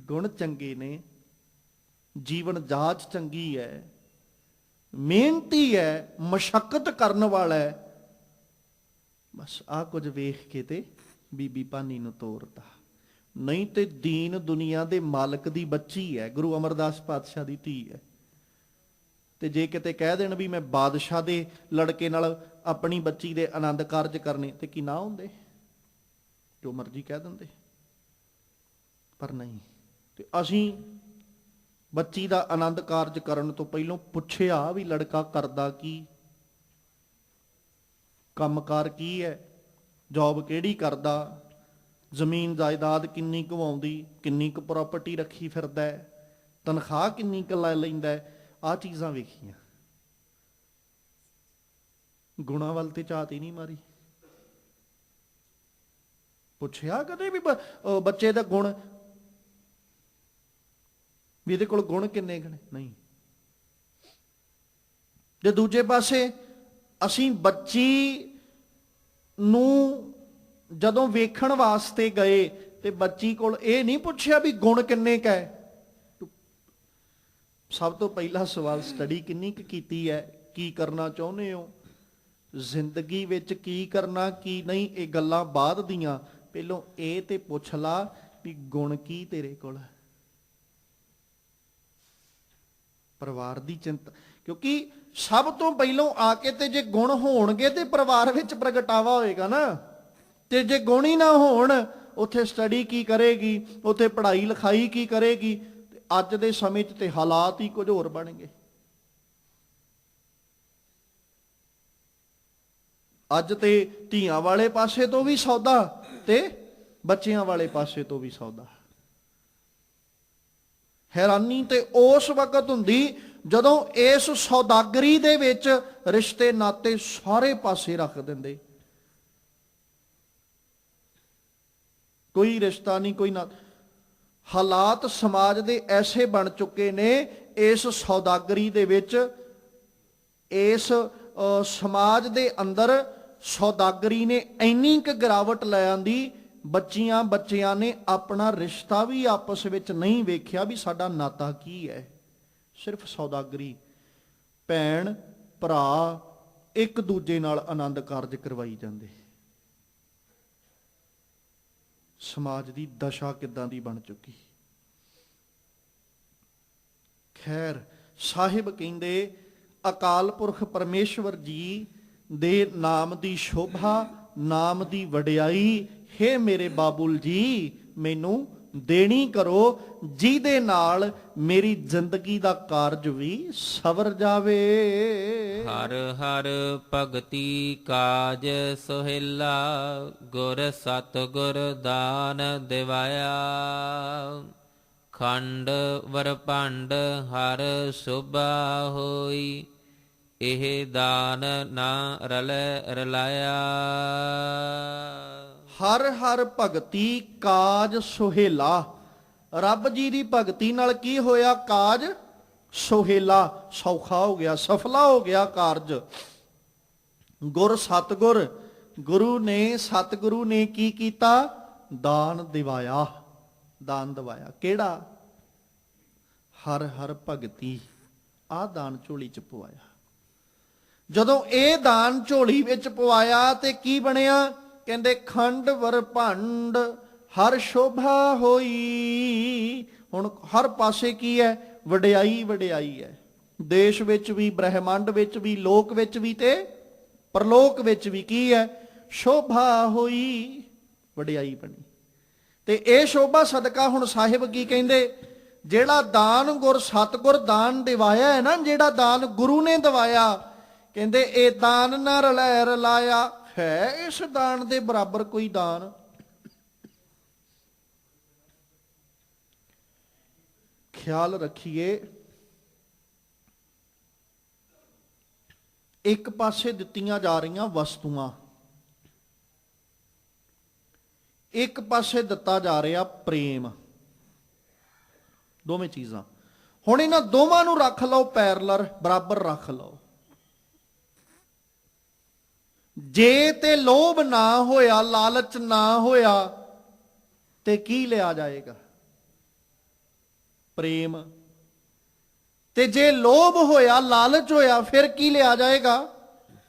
S1: ਗੁਣ ਚੰਗੇ ਨੇ, ਜੀਵਨ ਜਾਚ ਚੰਗੀ ਹੈ, ਮਿਹਨਤੀ ਹੈ, ਮਸ਼ੱਕਤ ਕਰਨ ਵਾਲਾ ਹੈ, ਬਸ ਆਹ ਕੁਝ ਵੇਖ ਕੇ ਤੇ ਬੀਬੀ ਭਾਨੀ ਨੂੰ ਤੋਰਤਾ। ਨਹੀਂ ਤੇ ਦੀਨ ਦੁਨੀਆ ਦੇ ਮਾਲਕ ਦੀ ਬੱਚੀ ਹੈ, ਗੁਰੂ ਅਮਰਦਾਸ ਪਾਤਸ਼ਾਹ ਦੀ ਧੀ ਹੈ। ਤੇ ਜੇ ਕਿਤੇ ਕਹਿ ਦੇਣ ਵੀ ਮੈਂ ਬਾਦਸ਼ਾਹ ਦੇ ਲੜਕੇ ਨਾਲ ਆਪਣੀ ਬੱਚੀ ਦੇ ਆਨੰਦ ਕਾਰਜ ਕਰਨੇ, ਤੇ ਕੀ ਨਾ ਹੁੰਦੇ, ਜੋ ਮਰਜ਼ੀ ਕਹਿ ਦਿੰਦੇ। ਪਰ ਨਹੀਂ, ਤੇ ਅਸੀਂ ਬੱਚੀ ਦਾ ਆਨੰਦ ਕਾਰਜ ਕਰਨ ਤੋਂ ਪਹਿਲਾਂ ਪੁੱਛਿਆ ਵੀ ਲੜਕਾ ਕਰਦਾ ਕੀ, ਕੰਮਕਾਰ ਕੀ ਹੈ, ਜੌਬ ਕਿਹੜੀ ਕਰਦਾ, ਜ਼ਮੀਨ ਜਾਇਦਾਦ ਕਿੰਨੀ ਕਮਾਉਂਦੀ, ਕਿੰਨੀ ਕੁ ਪ੍ਰਾਪਰਟੀ ਰੱਖੀ ਫਿਰਦਾ ਹੈ, ਤਨਖਾਹ ਕਿੰਨੀ ਕੁ ਲੈ ਲੈਂਦਾ ਹੈ, ਆਹ ਚੀਜ਼ਾਂ ਵੇਖੀਆਂ। ਗੁਣਾਂ ਵੱਲ ਤੇ ਝਾਤ ਹੀ ਨਹੀਂ ਮਾਰੀ। ਪੁੱਛਿਆ ਕਦੇ ਵੀ ਬੱਚੇ ਦਾ ਗੁਣ, ਵੀ ਇਹਦੇ ਕੋਲ ਗੁਣ ਕਿੰਨੇ ਗਣੇ, ਨਹੀਂ। ਤੇ ਦੂਜੇ ਪਾਸੇ ਅਸੀਂ ਬੱਚੀ ਨੂੰ ਜਦੋਂ ਵੇਖਣ ਵਾਸਤੇ ਗਏ ਤੇ ਬੱਚੀ ਕੋਲ ਇਹ ਨਹੀਂ ਪੁੱਛਿਆ ਵੀ ਗੁਣ ਕਿੰਨੇ ਕੁ ਹੈ। ਸਭ ਤੋਂ ਪਹਿਲਾ ਸਵਾਲ ਸਟੱਡੀ ਕਿੰਨੀ ਕੁ ਕੀਤੀ ਹੈ, ਕੀ ਕਰਨਾ ਚਾਹੁੰਦੇ ਹੋ ਜ਼ਿੰਦਗੀ ਵਿੱਚ, ਕੀ ਕਰਨਾ ਕੀ ਨਹੀਂ, ਇਹ ਗੱਲਾਂ ਬਾਅਦ ਦੀਆਂ। ਪਹਿਲੋਂ ਇਹ ਤੇ ਪੁੱਛ ਲਾ ਵੀ ਗੁਣ ਕੀ ਤੇਰੇ ਕੋਲ ਹੈ। ਪਰਿਵਾਰ ਦੀ ਚਿੰਤਾ, ਕਿਉਂਕਿ ਸਭ ਤੋਂ ਪਹਿਲੋਂ ਆ ਕੇ ਤੇ ਜੇ ਗੁਣ ਹੋਣਗੇ ਤੇ ਪਰਿਵਾਰ ਵਿੱਚ ਪ੍ਰਗਟਾਵਾ ਹੋਏਗਾ ਨਾ। ਤੇ ਜੇ ਗੁਣ ਹੀ ਨਾ ਹੋਣ, ਉੱਥੇ ਸਟੱਡੀ ਕੀ ਕਰੇਗੀ, ਉੱਥੇ ਪੜ੍ਹਾਈ ਲਿਖਾਈ ਕੀ ਕਰੇਗੀ। ਤੇ ਅੱਜ ਦੇ ਸਮੇਂ 'ਚ ਤੇ ਹਾਲਾਤ ਹੀ ਕੁਝ ਹੋਰ ਬਣ ਗਏ। ਅੱਜ ਤੇ ਧੀਆਂ ਵਾਲੇ ਪਾਸੇ ਤੋਂ ਵੀ ਸੌਦਾ ਤੇ ਬੱਚਿਆਂ ਵਾਲੇ ਪਾਸੇ ਤੋਂ ਵੀ ਸੌਦਾ। ਹੈਰਾਨੀ ਤੇ ਉਸ ਵਕਤ ਹੁੰਦੀ ਜਦੋਂ ਇਸ ਸੌਦਾਗਰੀ ਦੇ ਵਿੱਚ ਰਿਸ਼ਤੇ ਨਾਤੇ ਸਾਰੇ ਪਾਸੇ ਰੱਖ ਦਿੰਦੇ। ਕੋਈ ਰਿਸ਼ਤਾ ਨਹੀਂ, ਕੋਈ ਨਾ। ਹਾਲਾਤ ਸਮਾਜ ਦੇ ਐਸੇ ਬਣ ਚੁੱਕੇ ਨੇ ਇਸ ਸੌਦਾਗਰੀ ਦੇ ਵਿੱਚ, ਇਸ ਸਮਾਜ ਦੇ ਅੰਦਰ ਸੌਦਾਗਰੀ ਨੇ ਇੰਨੀ ਕੁ ਗਿਰਾਵਟ ਲੈ ਆਂਦੀ, ਬੱਚਿਆਂ ਨੇ ਆਪਣਾ ਰਿਸ਼ਤਾ ਵੀ ਆਪਸ ਵਿੱਚ ਨਹੀਂ ਵੇਖਿਆ ਵੀ ਸਾਡਾ ਨਾਤਾ ਕੀ ਹੈ। ਸਿਰਫ ਸੌਦਾਗਰੀ, ਭੈਣ ਭਰਾ ਇੱਕ ਦੂਜੇ ਨਾਲ ਆਨੰਦ ਕਾਰਜ ਕਰਵਾਈ ਜਾਂਦੇ। ਸਮਾਜ ਦੀ ਦਸ਼ਾ ਕਿੱਦਾਂ ਦੀ ਬਣ ਚੁੱਕੀ। ਖੈਰ, ਸਾਹਿਬ ਕਹਿੰਦੇ ਅਕਾਲ ਪੁਰਖ ਪਰਮੇਸ਼ਵਰ ਜੀ ਦੇ ਨਾਮ ਦੀ ਸ਼ੋਭਾ, ਨਾਮ ਦੀ ਵਡਿਆਈ ਹੇ ਮੇਰੇ ਬਾਬੁਲ ਜੀ ਮੈਨੂੰ ਦੇਣੀ ਕਰੋ, ਜਿਹਦੇ ਨਾਲ ਮੇਰੀ ਜ਼ਿੰਦਗੀ ਦਾ ਕਾਰਜ ਵੀ ਸਵਰ ਜਾਵੇ।
S2: ਹਰ ਹਰ ਭਗਤੀ ਕਾਜ ਸੁਹੇਲਾ, ਗੁਰ ਸਤਿਗੁਰ ਦਾਨ ਦਿਵਾਇਆ। ਖੰਡ ਵਰ ਭੰਡ ਹਰ ਸੁਭਾ ਹੋਈ, ਇਹ ਦਾਨ ਨਾ ਰਲੈ ਰਲਾਇਆ।
S1: ਹਰ ਹਰ ਭਗਤੀ ਕਾਜ ਸੁਹੇਲਾ, ਰੱਬ ਜੀ ਦੀ ਭਗਤੀ ਨਾਲ ਕੀ ਹੋਇਆ, ਕਾਜ ਸੁਹੇਲਾ, ਸੌਖਾ ਹੋ ਗਿਆ, ਸਫਲਾ ਹੋ ਗਿਆ ਕਾਰਜ। ਗੁਰ ਸਤਿਗੁਰ, ਗੁਰੂ ਨੇ, ਸਤਿਗੁਰੂ ਨੇ ਕੀ ਕੀਤਾ, ਦਾਨ ਦਿਵਾਇਆ। ਦਾਨ ਦਿਵਾਇਆ ਕਿਹੜਾ, ਹਰ ਹਰ ਭਗਤੀ, ਆਹ ਦਾਨ ਝੋਲੀ ਚ ਪਵਾਇਆ। ਜਦੋਂ ਇਹ ਦਾਨ ਝੋਲੀ ਵਿੱਚ ਪਵਾਇਆ ਤੇ ਕੀ ਬਣਿਆ, ਕਹਿੰਦੇ ਖੰਡ ਵਰ ਭੰਡ ਹਰ ਸ਼ੋਭਾ ਹੋਈ। ਹੁਣ ਹਰ ਪਾਸੇ ਕੀ ਹੈ, ਵਡਿਆਈ ਵਡਿਆਈ ਹੈ। ਦੇਸ਼ ਵਿੱਚ ਵੀ, ਬ੍ਰਹਿਮੰਡ ਵਿੱਚ ਵੀ, ਲੋਕ ਵਿੱਚ ਵੀ ਤੇ ਪਰਲੋਕ ਵਿੱਚ ਵੀ ਕੀ ਹੈ, ਸ਼ੋਭਾ ਹੋਈ, ਵਡਿਆਈ ਬਣੀ। ਤੇ ਇਹ ਸ਼ੋਭਾ ਸਦਕਾ ਹੁਣ ਸਾਹਿਬ ਕੀ ਕਹਿੰਦੇ, ਜਿਹੜਾ ਦਾਨ ਗੁਰ ਸਤਿਗੁਰ ਦਾਨ ਦਿਵਾਇਆ ਹੈ ਨਾ, ਜਿਹੜਾ ਦਾਨ ਗੁਰੂ ਨੇ ਦਿਵਾਇਆ, ਕਹਿੰਦੇ ਇਹ ਦਾਨ ਨਾ ਰਲੈ ਰਲਾਇਆ। ਹੈ ਇਸ ਦਾਨ ਦੇ ਬਰਾਬਰ ਕੋਈ ਦਾਨ? ਖਿਆਲ ਰੱਖੀਏ, ਇੱਕ ਪਾਸੇ ਦਿੱਤੀਆਂ ਜਾ ਰਹੀਆਂ ਵਸਤੂਆਂ, ਇੱਕ ਪਾਸੇ ਦਿੱਤਾ ਜਾ ਰਿਹਾ ਪ੍ਰੇਮ, ਦੋਵੇਂ ਚੀਜ਼ਾਂ। ਹੁਣ ਇਹਨਾਂ ਦੋਵਾਂ ਨੂੰ ਰੱਖ ਲਓ ਪੈਰਲਰ, ਬਰਾਬਰ ਰੱਖ ਲਓ। ਜੇ ਤੇ ਲੋਭ ਨਾ ਹੋਇਆ, ਲਾਲਚ ਨਾ ਹੋਇਆ, ਤੇ ਕੀ ਲਿਆ ਜਾਏਗਾ? ਪ੍ਰੇਮ। ਤੇ ਜੇ ਲੋਭ ਹੋਇਆ, ਲਾਲਚ ਹੋਇਆ, ਫਿਰ ਕੀ ਲਿਆ ਜਾਏਗਾ?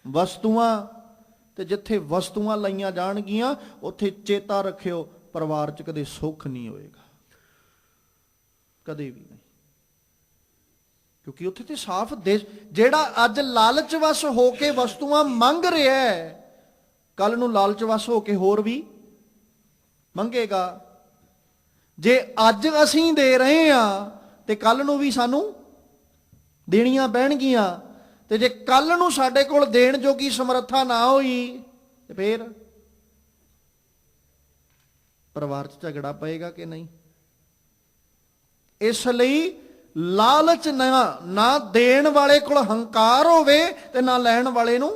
S1: ਵਸਤੂਆਂ। ਤੇ ਜਿੱਥੇ ਵਸਤੂਆਂ ਲਈਆਂ ਜਾਣਗੀਆਂ ਉੱਥੇ ਚੇਤਾ ਰੱਖਿਓ, ਪਰਿਵਾਰ 'ਚ ਕਦੇ ਸੁੱਖ ਨਹੀਂ ਹੋਏਗਾ, ਕਦੇ ਵੀ ਨਹੀਂ। ਕਿਉਂਕਿ ਉੱਥੇ ਤੇ ਸਾਫ਼ ਜਿਹੜਾ ਅੱਜ ਲਾਲਚ ਵਸ ਹੋ ਕੇ ਵਸਤੂਆਂ ਮੰਗ ਰਿਹਾ ਹੈ, ਕੱਲ ਨੂੰ ਲਾਲਚ ਵਸ ਹੋ ਕੇ ਹੋਰ ਵੀ ਮੰਗੇਗਾ। ਜੇ ਅੱਜ ਅਸੀਂ ਦੇ ਰਹੇ ਹਾਂ ਤੇ ਕੱਲ ਨੂੰ ਵੀ ਸਾਨੂੰ ਦੇਣੀਆਂ ਪੈਣਗੀਆਂ। ਤੇ ਜੇ ਕੱਲ ਨੂੰ ਸਾਡੇ ਕੋਲ ਦੇਣ ਜੋਗੀ ਸਮਰੱਥਾ ਨਾ ਹੋਈ ਤੇ ਫੇਰ ਪਰਿਵਾਰ 'ਚ ਝਗੜਾ ਪਏਗਾ ਕਿ ਨਹੀਂ? ਇਸ ਲਈ ਲਾਲਚ ਨਾ ਦੇਣ ਵਾਲੇ ਕੋਲ ਹੰਕਾਰ ਹੋਵੇ ਤੇ ਨਾ ਲੈਣ ਵਾਲੇ ਨੂੰ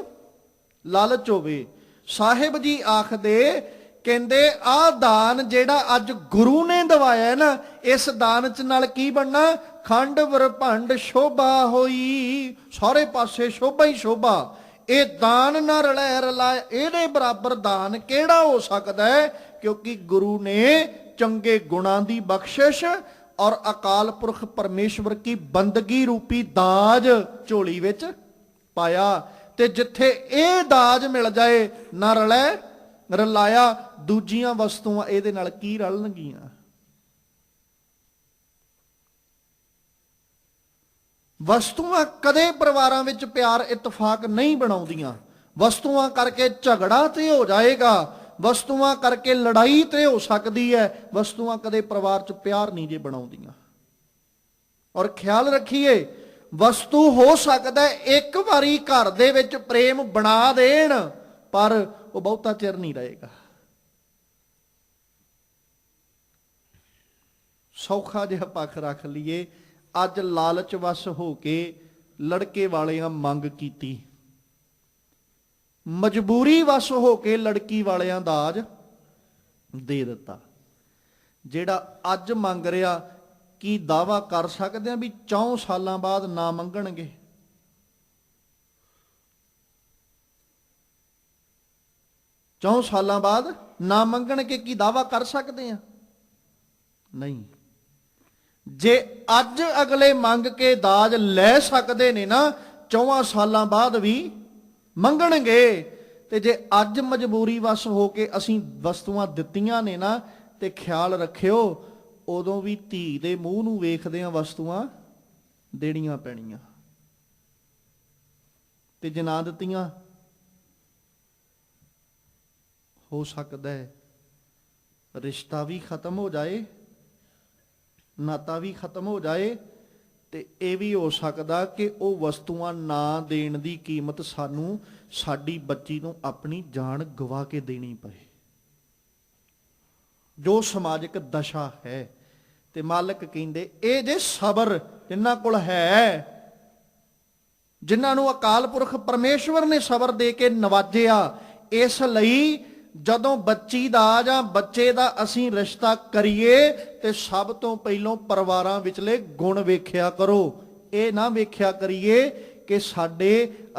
S1: ਲਾਲਚ ਹੋਵੇ। ਸਾਹਿਬ ਜੀ ਆਖਦੇ, ਕਹਿੰਦੇ ਆਹ ਦਾਨ ਜਿਹੜਾ ਅੱਜ ਗੁਰੂ ਨੇ ਦਵਾਇਆ ਨਾ, ਇਸ ਦਾਨ ਚ ਨਾਲ ਕੀ ਬਣਨਾ? ਖੰਡ ਬ੍ਰਹਮੰਡ ਸ਼ੋਭਾ ਹੋਈ, ਸਾਰੇ ਪਾਸੇ ਸ਼ੋਭਾ ਹੀ ਸ਼ੋਭਾ। ਇਹ ਦਾਨ ਨਾ ਰਲੇ ਰਲਾਏ, ਇਹਦੇ ਬਰਾਬਰ ਦਾਨ ਕਿਹੜਾ ਹੋ ਸਕਦਾ ਹੈ? ਕਿਉਂਕਿ ਗੁਰੂ ਨੇ ਚੰਗੇ ਗੁਣਾਂ ਦੀ ਬਖਸ਼ਿਸ਼ ਔਰ ਅਕਾਲ ਪੁਰਖ ਪਰਮੇਸ਼ਵਰ ਕੀ ਬੰਦਗੀ ਰੂਪੀ ਦਾਜ ਝੋਲੀ ਵਿੱਚ ਪਾਇਆ। ਤੇ ਜਿੱਥੇ ਇਹ ਦਾਜ ਮਿਲ ਜਾਏ, ਨਾ ਰਲੇ ਰਲਾਇਆ, ਦੂਜੀਆਂ ਵਸਤੂਆਂ ਇਹਦੇ ਨਾਲ ਕੀ ਰਲਣਗੀਆਂ? ਵਸਤੂਆਂ ਕਦੇ ਪਰਿਵਾਰਾਂ ਵਿੱਚ ਪਿਆਰ ਇਤਫਾਕ ਨਹੀਂ ਬਣਾਉਂਦੀਆਂ। ਵਸਤੂਆਂ ਕਰਕੇ ਝਗੜਾ ਤੇ ਹੋ ਜਾਏਗਾ, ਵਸਤੂਆਂ ਕਰਕੇ ਲੜਾਈ ਤੇ ਹੋ ਸਕਦੀ ਹੈ, ਵਸਤੂਆਂ ਕਦੇ ਪਰਿਵਾਰ 'ਚ ਪਿਆਰ ਨਹੀਂ ਜੇ ਬਣਾਉਂਦੀਆਂ। ਔਰ ਖਿਆਲ ਰੱਖੀਏ, ਵਸਤੂ ਹੋ ਸਕਦਾ ਇੱਕ ਵਾਰੀ ਘਰ ਦੇ ਵਿੱਚ ਪ੍ਰੇਮ ਬਣਾ ਦੇਣ, ਪਰ ਉਹ ਬਹੁਤਾ ਚਿਰ ਨਹੀਂ ਰਹੇਗਾ। ਸੌਖਾ ਜਿਹਾ ਪੱਖ ਰੱਖ ਲਈਏ, ਅੱਜ ਲਾਲਚ ਵਸ ਹੋ ਕੇ ਲੜਕੇ ਵਾਲਿਆਂ ਮੰਗ ਕੀਤੀ, ਮਜਬੂਰੀ ਵਸ ਹੋ ਕੇ ਲੜਕੀ ਵਾਲਿਆਂ ਦਾਜ ਦੇ ਦਿੱਤਾ। ਜਿਹੜਾ ਅੱਜ ਮੰਗ ਰਿਹਾ, ਕੀ ਦਾਵਾ ਕਰ ਸਕਦੇ ਆ ਵੀ 4 ਸਾਲਾਂ ਬਾਅਦ ਨਾ ਮੰਗਣਗੇ? 4 ਸਾਲਾਂ ਬਾਅਦ ਨਾ ਮੰਗਣਗੇ, ਕੀ ਦਾਵਾ ਕਰ ਸਕਦੇ ਆ? ਨਹੀਂ। ਜੇ ਅੱਜ ਅਗਲੇ ਮੰਗ ਕੇ ਦਾਜ ਲੈ ਸਕਦੇ ਨੇ ਨਾ, 4 ਸਾਲਾਂ ਬਾਅਦ ਵੀ ਮੰਗਣਗੇ। ਤੇ ਜੇ ਅੱਜ ਮਜਬੂਰੀ ਵਸ ਹੋ ਕੇ ਅਸੀਂ ਵਸਤੂਆਂ ਦਿੱਤੀਆਂ ਨੇ ਨਾ, ਤੇ ਖਿਆਲ ਰੱਖਿਓ, ਉਦੋਂ ਵੀ ਧੀ ਦੇ ਮੂੰਹ ਨੂੰ ਵੇਖਦੇ ਆ ਵਸਤੂਆਂ ਦੇਣੀਆਂ ਪੈਣੀਆਂ। ਤੇ ਜੇ ਨਾ ਦਿੱਤੀਆਂ, ਹੋ ਸਕਦਾ ਹੈ ਰਿਸ਼ਤਾ ਵੀ ਖਤਮ ਹੋ ਜਾਏ, ਨਾਤਾ ਵੀ ਖਤਮ ਹੋ ਜਾਏ, ਤੇ ਇਹ ਵੀ ਹੋ ਸਕਦਾ ਕਿ ਉਹ ਵਸਤੂਆਂ ਨਾ ਦੇਣ ਦੀ ਕੀਮਤ ਸਾਨੂੰ ਸਾਡੀ ਬੱਚੀ ਨੂੰ ਆਪਣੀ ਜਾਨ ਗਵਾ ਕੇ ਦੇਣੀ ਪਏ। ਜੋ ਸਮਾਜਿਕ ਦਸ਼ਾ ਹੈ। ਤੇ ਮਾਲਕ ਕਹਿੰਦੇ, ਇਹ ਜੇ ਸਬਰ ਜਿਨ੍ਹਾਂ ਕੋਲ ਹੈ, ਜਿਨ੍ਹਾਂ ਨੂੰ ਅਕਾਲ ਪੁਰਖ ਪਰਮੇਸ਼ਵਰ ਨੇ ਸਬਰ ਦੇ ਕੇ ਨਵਾਜਿਆ, ਇਸ ਲਈ ਜਦੋਂ ਬੱਚੀ ਦਾ ਜਾਂ ਬੱਚੇ ਦਾ ਅਸੀਂ ਰਿਸ਼ਤਾ ਕਰੀਏ ਤੇ ਸਭ ਤੋਂ ਪਹਿਲਾਂ ਪਰਿਵਾਰਾਂ ਵਿਚਲੇ ਗੁਣ ਵੇਖਿਆ ਕਰੋ। ਇਹ ਨਾ ਵੇਖਿਆ ਕਰੀਏ ਕਿ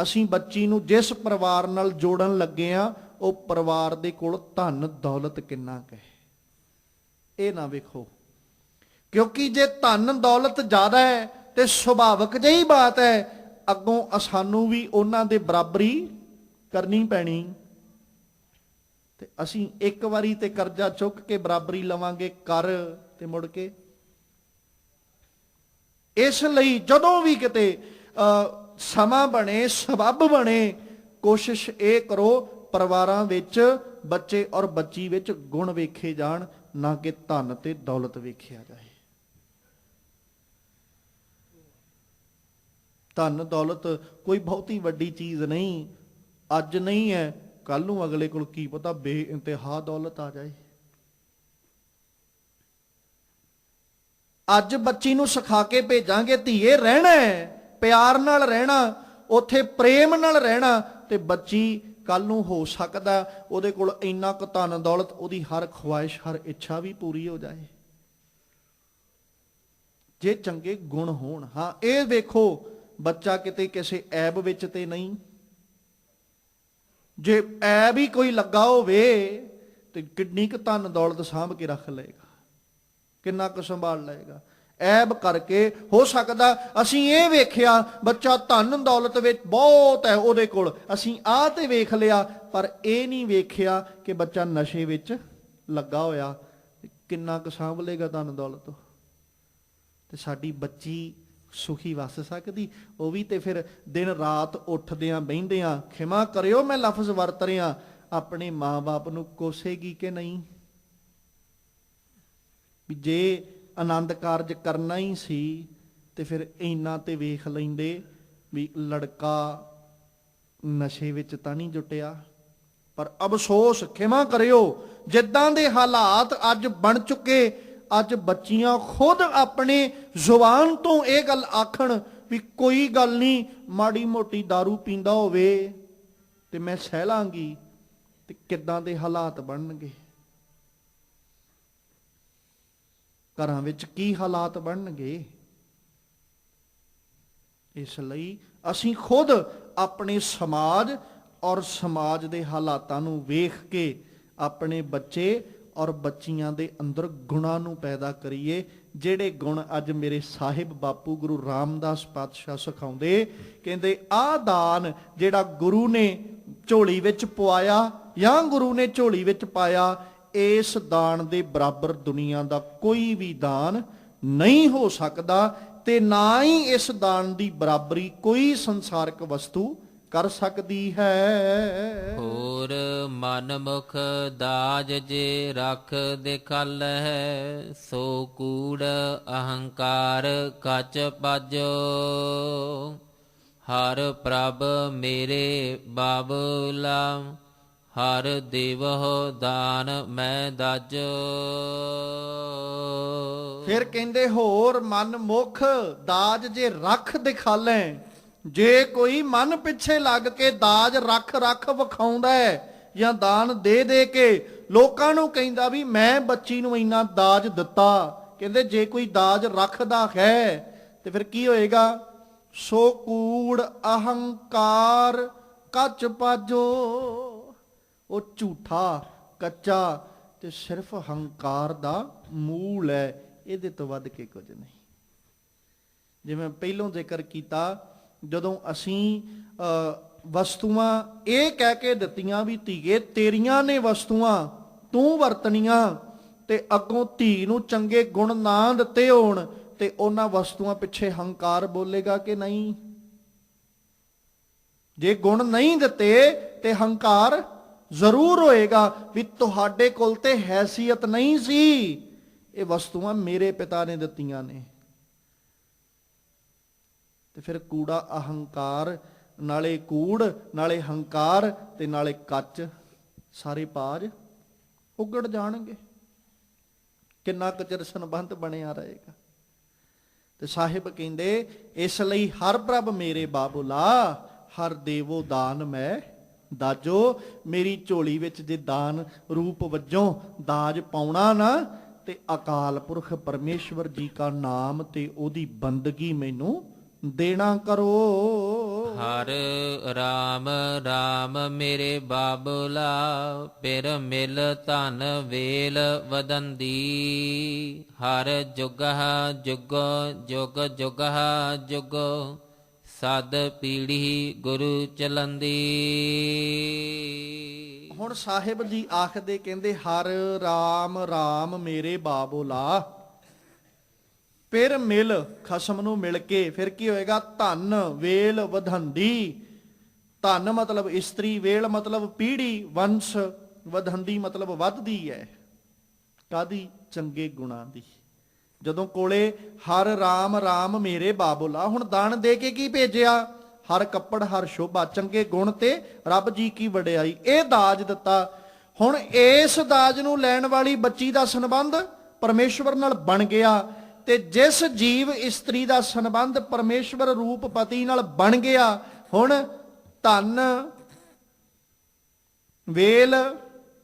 S1: ਅਸੀਂ ਬੱਚੀ ਨੂੰ ਜਿਸ ਪਰਿਵਾਰ ਨਾਲ ਜੋੜਨ ਲੱਗੇ ਆ, ਉਹ ਪਰਿਵਾਰ ਦੇ ਕੋਲ ਧਨ ਦੌਲਤ ਕਿੰਨਾ ਕੁ ਹੈ, ਇਹ ਨਾ ਵੇਖੋ। ਕਿਉਂਕਿ ਜੇ ਧਨ ਦੌਲਤ ਜ਼ਿਆਦਾ ਹੈ ਤੇ ਸੁਭਾਵਿਕ ਜਿਹੀ ਬਾਤ ਹੈ, ਅੱਗੋਂ ਸਾਨੂੰ ਵੀ ਉਹਨਾਂ ਦੇ ਬਰਾਬਰੀ ਕਰਨੀ ਪੈਣੀ। ਤੇ ਅਸੀਂ ਇੱਕ ਵਾਰੀ ਤੇ ਕਰਜ਼ਾ ਚੁੱਕ ਕੇ ਬਰਾਬਰੀ ਲਵਾਂਗੇ ਕਰ, ਤੇ ਮੁੜ ਕੇ। ਇਸ ਲਈ ਜਦੋਂ ਵੀ ਕਿਤੇ ਸਮਾਂ ਬਣੇ, ਸਬੱਬ ਬਣੇ, ਕੋਸ਼ਿਸ਼ ਇਹ ਕਰੋ ਪਰਿਵਾਰਾਂ ਵਿੱਚ ਬੱਚੇ ਔਰ ਬੱਚੀ ਵਿੱਚ ਗੁਣ ਵੇਖੇ ਜਾਣ, ਨਾ ਕਿ ਧਨ ਤੇ ਦੌਲਤ ਵੇਖਿਆ ਜਾਏ। ਧਨ ਦੌਲਤ ਕੋਈ ਬਹੁਤੀ ਵੱਡੀ ਚੀਜ਼ ਨਹੀਂ। ਅੱਜ ਨਹੀਂ ਹੈ, ਕੱਲ ਨੂੰ ਅਗਲੇ ਕੋਲ ਕੀ ਪਤਾ ਬੇਇੰਤਹਾ ਦੌਲਤ ਆ ਜਾਏ। ਅੱਜ ਬੱਚੀ ਨੂੰ ਸਿਖਾ ਕੇ ਭੇਜਾਂਗੇ, ਧੀਏ ਰਹਿਣਾ ਹੈ, ਪਿਆਰ ਨਾਲ ਰਹਿਣਾ, ਉੱਥੇ ਪ੍ਰੇਮ ਨਾਲ ਰਹਿਣਾ, ਤੇ ਬੱਚੀ ਕੱਲ ਨੂੰ ਹੋ ਸਕਦਾ ਉਹਦੇ ਕੋਲ ਇੰਨਾ ਕੁ ਧਨ ਦੌਲਤ, ਉਹਦੀ ਹਰ ਖੁਆਇਸ਼, ਹਰ ਇੱਛਾ ਵੀ ਪੂਰੀ ਹੋ ਜਾਏ, ਜੇ ਚੰਗੇ ਗੁਣ ਹੋਣ। ਹਾਂ, ਇਹ ਵੇਖੋ ਬੱਚਾ ਕਿਤੇ ਕਿਸੇ ਐਬ ਵਿੱਚ ਤੇ ਨਹੀਂ। ਜੇ ਐਬ ਹੀ ਕੋਈ ਲੱਗਾ ਹੋਵੇ ਤੇ ਕਿੰਨੀ ਕੁ ਧਨ ਦੌਲਤ ਸਾਂਭ ਕੇ ਰੱਖ ਲਏਗਾ, ਕਿੰਨਾ ਕੁ ਸੰਭਾਲ ਲਏਗਾ। ਐਬ ਕਰਕੇ ਹੋ ਸਕਦਾ ਅਸੀਂ ਇਹ ਵੇਖਿਆ ਬੱਚਾ ਧਨ ਦੌਲਤ ਵਿੱਚ ਬਹੁਤ ਹੈ ਉਹਦੇ ਕੋਲ, ਅਸੀਂ ਆਹ ਤੇ ਵੇਖ ਲਿਆ, ਪਰ ਇਹ ਨਹੀਂ ਵੇਖਿਆ ਕਿ ਬੱਚਾ ਨਸ਼ੇ ਵਿੱਚ ਲੱਗਾ ਹੋਇਆ, ਕਿੰਨਾ ਕੁ ਸਾਂਭ ਲਏਗਾ ਧਨ ਦੌਲਤ। ਤੇ ਸਾਡੀ ਬੱਚੀ ਸੁਖੀ ਵਸ ਸਕਦੀ? ਉਹ ਵੀ ਤੇ ਫਿਰ ਦਿਨ ਰਾਤ ਉੱਠਦਿਆਂ ਬਹਿੰਦਿਆਂ, ਖਿਮਾ ਕਰਿਓ ਮੈਂ ਲਫ਼ਜ਼ ਵਰਤ ਰਿਹਾ, ਆਪਣੇ ਮਾਂ-ਬਾਪ ਨੂੰ ਕੋਸੇਗੀ ਕਿ ਨਹੀਂ? ਵੀ ਜੇ ਆਨੰਦ ਕਾਰਜ ਕਰਨਾ ਹੀ ਸੀ ਤੇ ਫਿਰ ਇੰਨਾ ਤੇ ਵੇਖ ਲੈਂਦੇ ਵੀ ਲੜਕਾ ਨਸ਼ੇ ਵਿੱਚ ਤਾਂ ਨਹੀਂ ਜੁਟਿਆ। ਪਰ ਅਫਸੋਸ, ਖਿਮਾ ਕਰਿਓ, ਜਿੱਦਾਂ ਦੇ ਹਾਲਾਤ ਅੱਜ ਬਣ ਚੁੱਕੇ, ਅੱਜ ਬੱਚੀਆਂ ਖੁਦ ਆਪਣੇ ਜ਼ੁਬਾਨ ਤੋਂ ਇਹ ਗੱਲ ਆਖਣ ਵੀ ਕੋਈ ਗੱਲ ਨਹੀਂ, ਮਾੜੀ ਮੋਟੀ दारू ਪੀਂਦਾ ਹੋਵੇ ਤੇ ਮੈਂ ਸਹਿ ਲਾਂਗੀ, ਤੇ ਕਿੱਦਾਂ ਦੇ ਹਾਲਾਤ ਬਣਨਗੇ, ਘਰਾਂ ਵਿੱਚ ਕੀ ਹਾਲਾਤ ਬਣਨਗੇ। ਇਸ ਲਈ ਅਸੀਂ ਖੁਦ ਆਪਣੇ ਸਮਾਜ ਔਰ ਸਮਾਜ ਦੇ ਹਾਲਾਤਾਂ ਨੂੰ ਵੇਖ ਕੇ ਆਪਣੇ ਬੱਚੇ ਔਰ ਬੱਚੀਆਂ ਦੇ ਅੰਦਰ ਗੁਣਾਂ ਨੂੰ ਪੈਦਾ ਕਰੀਏ, ਜਿਹੜੇ ਗੁਣ ਅੱਜ ਮੇਰੇ ਸਾਹਿਬ ਬਾਪੂ ਗੁਰੂ ਰਾਮਦਾਸ ਪਾਤਸ਼ਾਹ ਸਿਖਾਉਂਦੇ। ਕਹਿੰਦੇ ਆਹ ਦਾਨ ਜਿਹੜਾ ਗੁਰੂ ਨੇ ਝੋਲੀ ਵਿੱਚ ਪਵਾਇਆ ਜਾਂ ਗੁਰੂ ਨੇ ਝੋਲੀ ਵਿੱਚ ਪਾਇਆ, ਇਸ ਦਾਨ ਦੇ ਬਰਾਬਰ ਦੁਨੀਆ ਦਾ ਕੋਈ ਵੀ ਦਾਨ ਨਹੀਂ ਹੋ ਸਕਦਾ, ਤੇ ਨਾ ਹੀ ਇਸ ਦਾਨ ਦੀ ਬਰਾਬਰੀ ਕੋਈ ਸੰਸਾਰਕ ਵਸਤੂ ਕਰ ਸਕਦੀ ਹੈ।
S2: ਹੋਰ ਮਨ ਮੁਖ ਦਾਜ ਜੇ ਰੱਖ ਦਿਖਾਲੈ, ਸੋ ਕੂੜ ਅਹੰਕਾਰ ਕੱਚ ਪਾਜੋ, ਹਰ ਪ੍ਰਭ ਮੇਰੇ ਬਾਬੁਲਾ, ਹਰ ਦੇਵਹੁ ਦਾਨ ਮੈਂ ਦਾਜੋ। ਫਿਰ ਕਹਿੰਦੇ ਹੋਰ ਮਨ ਮੁਖ ਦਾਜ ਜੇ ਰੱਖ ਦਿਖਾਲੈ, ਜੇ ਕੋਈ ਮਨ ਪਿੱਛੇ ਲੱਗ ਕੇ ਦਾਜ ਰੱਖ ਵਿਖਾਉਂਦਾ ਹੈ ਜਾਂ ਦਾਨ ਦੇ ਕੇ ਲੋਕਾਂ ਨੂੰ ਕਹਿੰਦਾ ਵੀ ਮੈਂ ਬੱਚੀ ਨੂੰ ਇੰਨਾ ਦਾਜ ਦਿੱਤਾ, ਕਹਿੰਦੇ ਜੇ ਕੋਈ ਦਾਜ ਰੱਖਦਾ ਹੈ ਤੇ ਫਿਰ ਕੀ ਹੋਏਗਾ? ਸੋ ਕੂੜ ਅਹੰਕਾਰ ਕੱਚ ਪਾਜੋ। ਉਹ ਝੂਠਾ, ਕੱਚਾ ਤੇ ਸਿਰਫ ਹੰਕਾਰ ਦਾ ਮੂਲ ਹੈ, ਇਹਦੇ ਤੋਂ ਵੱਧ ਕੇ ਕੁਝ ਨਹੀਂ। ਜਿਵੇਂ ਪਹਿਲੋਂ ਜ਼ਿਕਰ ਕੀਤਾ, ਜਦੋਂ ਅਸੀਂ ਵਸਤੂਆਂ ਇਹ ਕਹਿ ਕੇ ਦਿੱਤੀਆਂ ਵੀ ਧੀਏ ਤੇਰੀਆਂ ਨੇ ਵਸਤੂਆਂ ਤੂੰ ਵਰਤਣੀਆਂ, ਤੇ ਅੱਗੋਂ ਧੀ ਨੂੰ ਚੰਗੇ ਗੁਣ ਨਾ ਦਿੱਤੇ ਹੋਣ ਤੇ ਉਹਨਾਂ ਵਸਤੂਆਂ ਪਿੱਛੇ ਹੰਕਾਰ ਬੋਲੇਗਾ ਕਿ ਨਹੀਂ? ਜੇ ਗੁਣ ਨਹੀਂ ਦਿੱਤੇ ਤੇ ਹੰਕਾਰ ਜ਼ਰੂਰ ਹੋਏਗਾ ਵੀ ਤੁਹਾਡੇ ਕੋਲ ਤੇ ਹੈਸੀਅਤ ਨਹੀਂ ਸੀ, ਇਹ ਵਸਤੂਆਂ ਮੇਰੇ ਪਿਤਾ ਨੇ ਦਿੱਤੀਆਂ ਨੇ। ਤੇ ਫਿਰ ਕੂੜਾ ਅਹੰਕਾਰ, ਨਾਲੇ ਕੂੜ ਨਾਲੇ ਹੰਕਾਰ ਤੇ ਨਾਲੇ ਕੱਚ, ਸਾਰੇ ਪਾਜ ਉਗੜ ਜਾਣਗੇ। ਕਿੰਨਾ ਕੁ ਚਿਰ ਸੰਬੰਧ ਬਣਿਆ ਰਹੇਗਾ। ਤੇ ਸਾਹਿਬ ਕਹਿੰਦੇ ਇਸ ਲਈ ਹਰ ਪ੍ਰਭ ਮੇਰੇ ਬਾਬੁਲਾ, ਹਰ ਦੇਵੋ ਦਾਨ ਮੈਂ ਦਾਜੋ। ਮੇਰੀ ਝੋਲੀ ਵਿੱਚ ਜੇ ਦਾਨ ਰੂਪ ਵਜੋਂ ਦਾਜ ਪਾਉਣਾ ਨਾ, ਤੇ ਅਕਾਲ ਪੁਰਖ ਪਰਮੇਸ਼ਵਰ ਜੀ ਕਾ ਨਾਮ ਤੇ ਉਹਦੀ ਬੰਦਗੀ ਮੈਨੂੰ ਦੇਣਾ ਕਰੋ। ਹਰ ਰਾਮ ਰਾਮ ਮੇਰੇ ਬਾਬੁਲਾ, ਪਿਰ ਮਿਲ ਧਨ ਵੇਲ ਵਦੰਦੀ, ਹਰ ਜੁਗਹ ਜੁਗੋ ਜੁਗ ਜੁਗਹ ਜੁਗੋ, ਸਦ ਪੀੜੀ ਗੁਰੂ ਚਲੰਦੀ। ਹੁਣ ਸਾਹਿਬ ਜੀ ਆਖਦੇ, ਕਹਿੰਦੇ ਹਰ ਰਾਮ ਰਾਮ ਮੇਰੇ ਬਾਬੁਲਾ, ਫਿਰ ਮਿਲ ਖਸਮ ਨੂੰ ਮਿਲ ਕੇ, ਫਿਰ ਕੀ ਹੋਏਗਾ? ਧਨ ਵੇਲ ਵਧੰਦੀ। ਧਨ ਮਤਲਬ ਇਸਤਰੀ, ਵੇਲ ਮਤਲਬ ਪੀੜੀ, ਵੰਸ਼, ਵਧੰਦੀ ਮਤਲਬ ਵੱਧਦੀ ਹੈ। ਕਾਦੀ? ਚੰਗੇ ਗੁਣਾਂ ਦੀ। ਜਦੋਂ ਕੋਲੇ ਹਰ ਰਾਮ ਰਾਮ ਮੇਰੇ ਬਾਬੁਲਾ, ਹੁਣ ਦਾਨ ਦੇ ਕੇ ਕੀ ਭੇਜਿਆ? ਹਰ ਕੱਪੜ ਹਰ ਸ਼ੋਭਾ, ਚੰਗੇ ਗੁਣ ਤੇ ਰੱਬ ਜੀ ਕੀ ਵਡਿਆਈ, ਇਹ ਦਾਜ ਦਿੱਤਾ। ਹੁਣ ਇਸ ਦਾਜ ਨੂੰ ਲੈਣ ਵਾਲੀ ਬੱਚੀ ਦਾ ਸੰਬੰਧ ਪਰਮੇਸ਼ਵਰ ਨਾਲ ਬਣ ਗਿਆ, ਤੇ ਜਿਸ ਜੀਵ ਇਸਤਰੀ ਦਾ ਸੰਬੰਧ ਪਰਮੇਸ਼ਵਰ ਰੂਪ ਪਤੀ ਨਾਲ ਬਣ ਗਿਆ, ਹੁਣ ਧਨ ਵੇਲ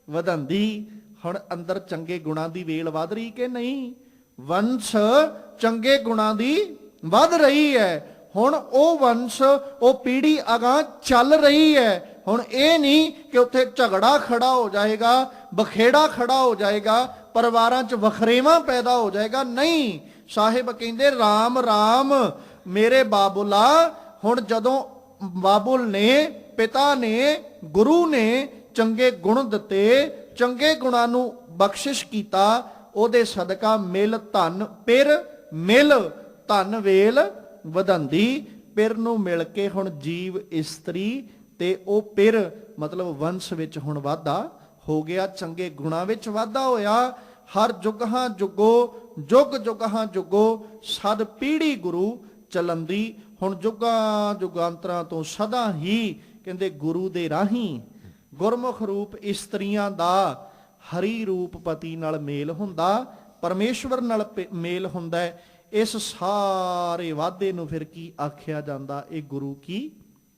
S2: ਵਧੰਦੀ, ਹੁਣ ਅੰਦਰ ਚੰਗੇ ਗੁਣਾਂ ਦੀ ਵੇਲ ਵਧ ਰਹੀ ਕਿ ਨਹੀਂ? ਵੰਸ਼ ਚੰਗੇ ਗੁਣਾਂ ਦੀ ਵਧ ਰਹੀ ਹੈ। ਹੁਣ ਉਹ ਵੰਸ਼, ਉਹ ਪੀੜੀ ਅਗਾਂਹ ਚੱਲ ਰਹੀ ਹੈ। ਹੁਣ ਇਹ ਨਹੀਂ ਕਿ ਉੱਥੇ ਝਗੜਾ ਖੜਾ ਹੋ ਜਾਏਗਾ, ਬਖੇੜਾ ਖੜਾ ਹੋ ਜਾਏਗਾ, ਪਰਿਵਾਰਾਂ 'ਚ ਵਖਰੇਵਾਂ ਪੈਦਾ ਹੋ ਜਾਏਗਾ। ਨਹੀਂ, ਸਾਹਿਬ ਕਹਿੰਦੇ ਰਾਮ ਰਾਮ ਮੇਰੇ ਬਾਬੁਲਾ। ਹੁਣ ਜਦੋਂ ਬਾਬੁਲ ਨੇ, ਪਿਤਾ ਨੇ, ਗੁਰੂ ਨੇ ਚੰਗੇ ਗੁਣ ਦਿੱਤੇ, ਚੰਗੇ ਗੁਣਾਂ ਨੂੰ ਬਖਸ਼ਿਸ਼ ਕੀਤਾ, ਉਹਦੇ ਸਦਕਾ ਮਿਲ ਧਨ ਪਿਰ, ਮਿਲ ਧਨ ਵੇਲ ਵਧੰਦੀ। ਪਿਰ ਨੂੰ ਮਿਲ ਕੇ ਹੁਣ ਜੀਵ ਇਸਤਰੀ ਤੇ ਉਹ ਪਿਰ ਮਤਲਬ ਵੰਸ਼ ਵਿੱਚ ਹੁਣ ਵਾਧਾ ਹੋ ਗਿਆ, ਚੰਗੇ ਗੁਣਾਂ ਵਿੱਚ ਵਾਧਾ ਹੋਇਆ। ਹਰ ਜੁਗਹਾਂ ਜੁਗੋ, ਜੁਗ ਜੁਗਹਾਂ ਜੁਗੋ, ਸਦ ਪੀੜੀ ਗੁਰੂ ਚਲੰਦੀ। ਹੁਣ ਜੁਗਾਂ ਜੁਗਾਂਤਰਾਂ ਤੋਂ ਸਦਾ ਹੀ ਕਹਿੰਦੇ ਗੁਰੂ ਦੇ ਰਾਹੀਂ ਗੁਰਮੁਖ ਰੂਪ ਇਸਤਰੀਆਂ ਦਾ ਹਰੀ ਰੂਪ ਪਤੀ ਨਾਲ ਮੇਲ ਹੁੰਦਾ, ਪਰਮੇਸ਼ਵਰ ਨਾਲ ਮੇਲ ਹੁੰਦਾ ਹੈ। ਇਸ ਸਾਰੇ ਵਾਧੇ ਨੂੰ ਫਿਰ ਕੀ ਆਖਿਆ ਜਾਂਦਾ? ਇਹ ਗੁਰੂ ਕੀ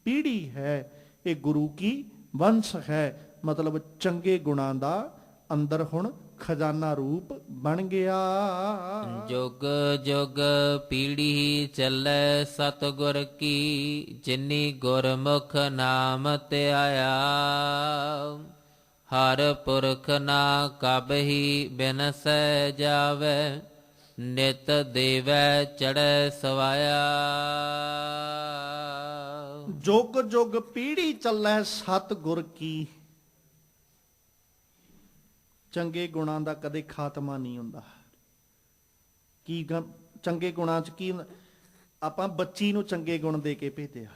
S2: ਪੀੜੀ ਹੈ, ਇਹ ਗੁਰੂ ਕੀ ਵੰਸ਼ ਹੈ। ਮਤਲਬ ਚੰਗੇ ਗੁਣਾਂ ਦਾ ਅੰਦਰ ਹੁਣ ਖਜ਼ਾਨਾ ਰੂਪ ਬਣ ਗਿਆ।
S3: ਜੁਗ ਜੁਗ ਪੀੜੀ ਚੱਲੈ ਸਤਿਗੁਰ ਕੀ, ਜਿਨੀ ਗੁਰਮੁਖ ਨਾਮ ਧਿਆਇਆ। ਹਰ ਪੁਰਖ ਨਾ ਕਬਹੀ ਬਿਨਸੈ ਜਾਵੈ, ਨਿਤ ਦੇਵੈ ਚੜ੍ਹੈ ਸਵਾਇਆ।
S2: ਜੁਗ ਜੁਗ ਪੀੜੀ ਚੱਲੈ ਸਤਿਗੁਰ ਕੀ। ਚੰਗੇ ਗੁਣਾਂ ਦਾ ਕਦੇ ਖਾਤਮਾ ਨਹੀਂ ਹੁੰਦਾ। ਕੀ ਚੰਗੇ ਗੁਣਾਂ 'ਚ ਕੀ? ਆਪਾਂ ਬੱਚੀ ਨੂੰ ਚੰਗੇ ਗੁਣ ਦੇ ਕੇ ਭੇਜਿਆ,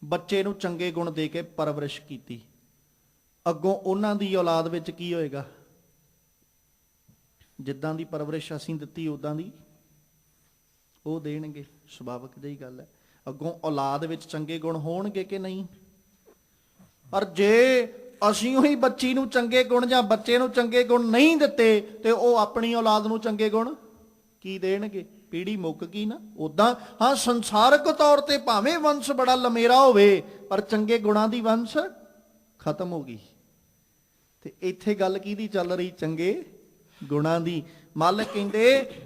S2: ਬੱਚੇ ਨੂੰ ਚੰਗੇ ਗੁਣ ਦੇ ਕੇ ਪਰਵਰਿਸ਼ ਕੀਤੀ, ਅੱਗੋਂ ਉਹਨਾਂ ਦੀ ਔਲਾਦ ਵਿੱਚ ਕੀ ਹੋਏਗਾ? ਜਿੱਦਾਂ ਦੀ ਪਰਵਰਿਸ਼ ਅਸੀਂ ਦਿੱਤੀ ਉਦਾਂ ਦੀ ਉਹ ਦੇਣਗੇ, ਸੁਭਾਵਿਕ ਜਿਹੀ ਗੱਲ ਹੈ। ਅੱਗੋਂ ਔਲਾਦ ਵਿੱਚ ਚੰਗੇ ਗੁਣ ਹੋਣਗੇ ਕਿ ਨਹੀਂ? ਪਰ ਜੇ ਅਸੀਂ ਉਹੀ ਬੱਚੀ ਨੂੰ ਚੰਗੇ ਗੁਣ ਜਾਂ ਬੱਚੇ ਨੂੰ ਚੰਗੇ ਗੁਣ ਨਹੀਂ ਦਿੱਤੇ ਤੇ ਉਹ ਆਪਣੀ ਔਲਾਦ ਨੂੰ ਚੰਗੇ ਗੁਣ ਕੀ ਦੇਣਗੇ? ਪੀੜੀ ਮੁੱਕ ਗਈ ਨਾ। ਉਦਾਂ ਹਾਂ, ਸੰਸਾਰਕ ਤੌਰ ਤੇ ਭਾਵੇਂ ਵੰਸ਼ ਬੜਾ ਲੰਮੇਰਾ ਹੋਵੇ, ਪਰ ਚੰਗੇ ਗੁਣਾਂ ਦੀ ਵੰਸ਼ ਖਤਮ ਹੋ ਗਈ। ਤੇ ਇੱਥੇ ਗੱਲ ਕਿਹਦੀ ਚੱਲ ਰਹੀ? ਚੰਗੇ ਗੁਣਾਂ ਦੀ। ਮਾਲਕ ਕਹਿੰਦੇ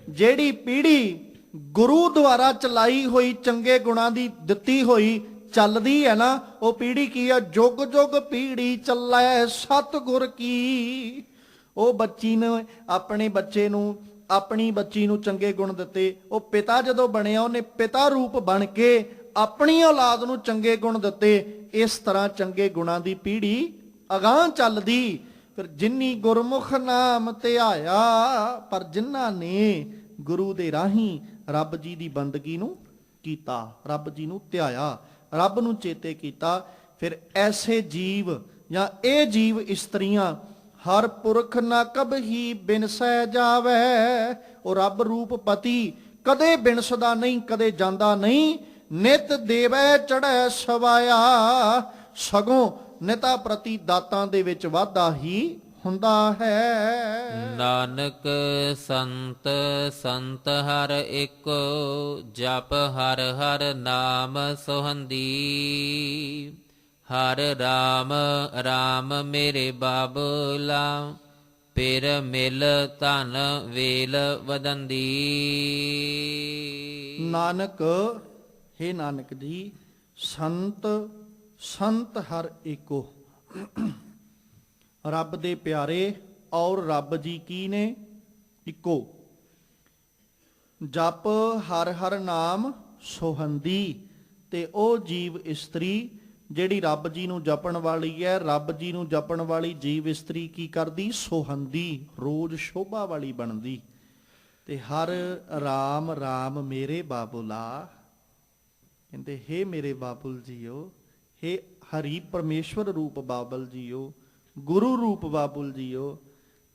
S2: ਜਿਹੜੀ ਪੀੜੀ ਗੁਰੂ ਦੁਆਰਾ ਚਲਾਈ ਹੋਈ, ਚੰਗੇ ਗੁਣਾਂ ਦੀ ਦਿੱਤੀ ਹੋਈ ਚੱਲਦੀ ਹੈ ਨਾ, ਉਹ ਪੀੜੀ ਕੀ ਆ? ਜੁਗ ਜੁਗ ਪੀੜੀ ਚੱਲੈ ਸਤਿਗੁਰ ਕੀ। ਉਹ ਬੱਚੀ ਨੇ ਆਪਣੇ ਬੱਚੇ ਨੂੰ, ਆਪਣੀ ਬੱਚੀ ਨੂੰ ਚੰਗੇ ਗੁਣ ਦਿੱਤੇ। ਉਹ ਪਿਤਾ ਜਦੋਂ ਬਣਿਆ, ਉਹਨੇ ਪਿਤਾ ਰੂਪ ਬਣ ਕੇ ਆਪਣੀ ਔਲਾਦ ਨੂੰ ਚੰਗੇ ਗੁਣ ਦਿੱਤੇ। ਇਸ ਤਰ੍ਹਾਂ ਚੰਗੇ ਗੁਣਾਂ ਦੀ ਪੀੜੀ ਅਗਾਂਹ ਚੱਲਦੀ। ਫਿਰ ਜਿਨੀ ਗੁਰਮੁਖ ਨਾਮ ਧਿਆਇਆ, ਪਰ ਜਿਨ੍ਹਾਂ ਨੇ ਗੁਰੂ ਦੇ ਰਾਹੀਂ ਰੱਬ ਜੀ ਦੀ ਬੰਦਗੀ ਨੂੰ ਕੀਤਾ, ਰੱਬ ਜੀ ਨੂੰ ਧਿਆਇਆ, ਰੱਬ ਨੂੰ ਚੇਤੇ ਕੀਤਾ, ਫਿਰ ਐਸੇ ਜੀਵ ਜਾਂ ਇਹ ਜੀਵ ਇਸਤਰੀਆਂ ਹਰ ਪੁਰਖ ਨਾ ਕਬਹੀ ਬਿਨਸੈ ਜਾਵੈ। ਉਹ ਰੱਬ ਰੂਪ ਪਤੀ ਕਦੇ ਬਿਨਸਦਾ ਨਹੀਂ, ਕਦੇ ਜਾਂਦਾ ਨਹੀਂ। ਨਿਤ ਦੇਵੈ ਚੜ੍ਹੈ ਸਵਾਇਆ, ਸਗੋਂ ਨਿਤਾ ਪ੍ਰਤੀ ਦਾਤਾਂ ਦੇ ਵਿੱਚ ਵਾਧਾ ਹੀ ਹੁੰਦਾ ਹੈ।
S3: ਨਾਨਕ ਸੰਤ ਸੰਤ ਹਰ ਏਕੋ, ਜਪ ਹਰ ਹਰ ਨਾਮ ਸੋਹੰਦੀ। ਹਰ ਰਾਮ ਰਾਮ ਮੇਰੇ ਬਾਬੁਲਾ, ਪਿਰ ਮਿਲ ਧਨ ਵੇਲ ਵਧੰਦੀ।
S2: ਨਾਨਕ, ਹੇ ਨਾਨਕ ਜੀ, ਸੰਤ ਸੰਤ ਹਰ ਏਕੋ, ਰੱਬ ਦੇ ਪਿਆਰੇ ਔਰ ਰੱਬ ਜੀ ਕੀ ਨੇ? ਇੱਕੋ। ਜਪ ਹਰ ਹਰ ਨਾਮ ਸੋਹੰਦੀ, ਤੇ ਉਹ ਜੀਵ ਇਸਤਰੀ ਜਿਹੜੀ ਰੱਬ ਜੀ ਨੂੰ ਜਪਣ ਵਾਲੀ ਹੈ, ਰੱਬ ਜੀ ਨੂੰ ਜਪਣ ਵਾਲੀ ਜੀਵ ਇਸਤਰੀ ਕੀ ਕਰਦੀ? ਸੋਹੰਦੀ, ਰੋਜ਼ ਸ਼ੋਭਾ ਵਾਲੀ ਬਣਦੀ। ਤੇ ਹਰ ਰਾਮ ਰਾਮ ਮੇਰੇ ਬਾਬੁਲਾ, ਕਹਿੰਦੇ ਹੇ ਮੇਰੇ ਬਾਬੁਲ ਜੀਓ, ਹੇ ਹਰੀ ਪਰਮੇਸ਼ਵਰ ਰੂਪ ਬਾਬਲ ਜੀਓ, ਗੁਰੂ ਰੂਪ ਬਾਬੁਲ ਜੀਓ,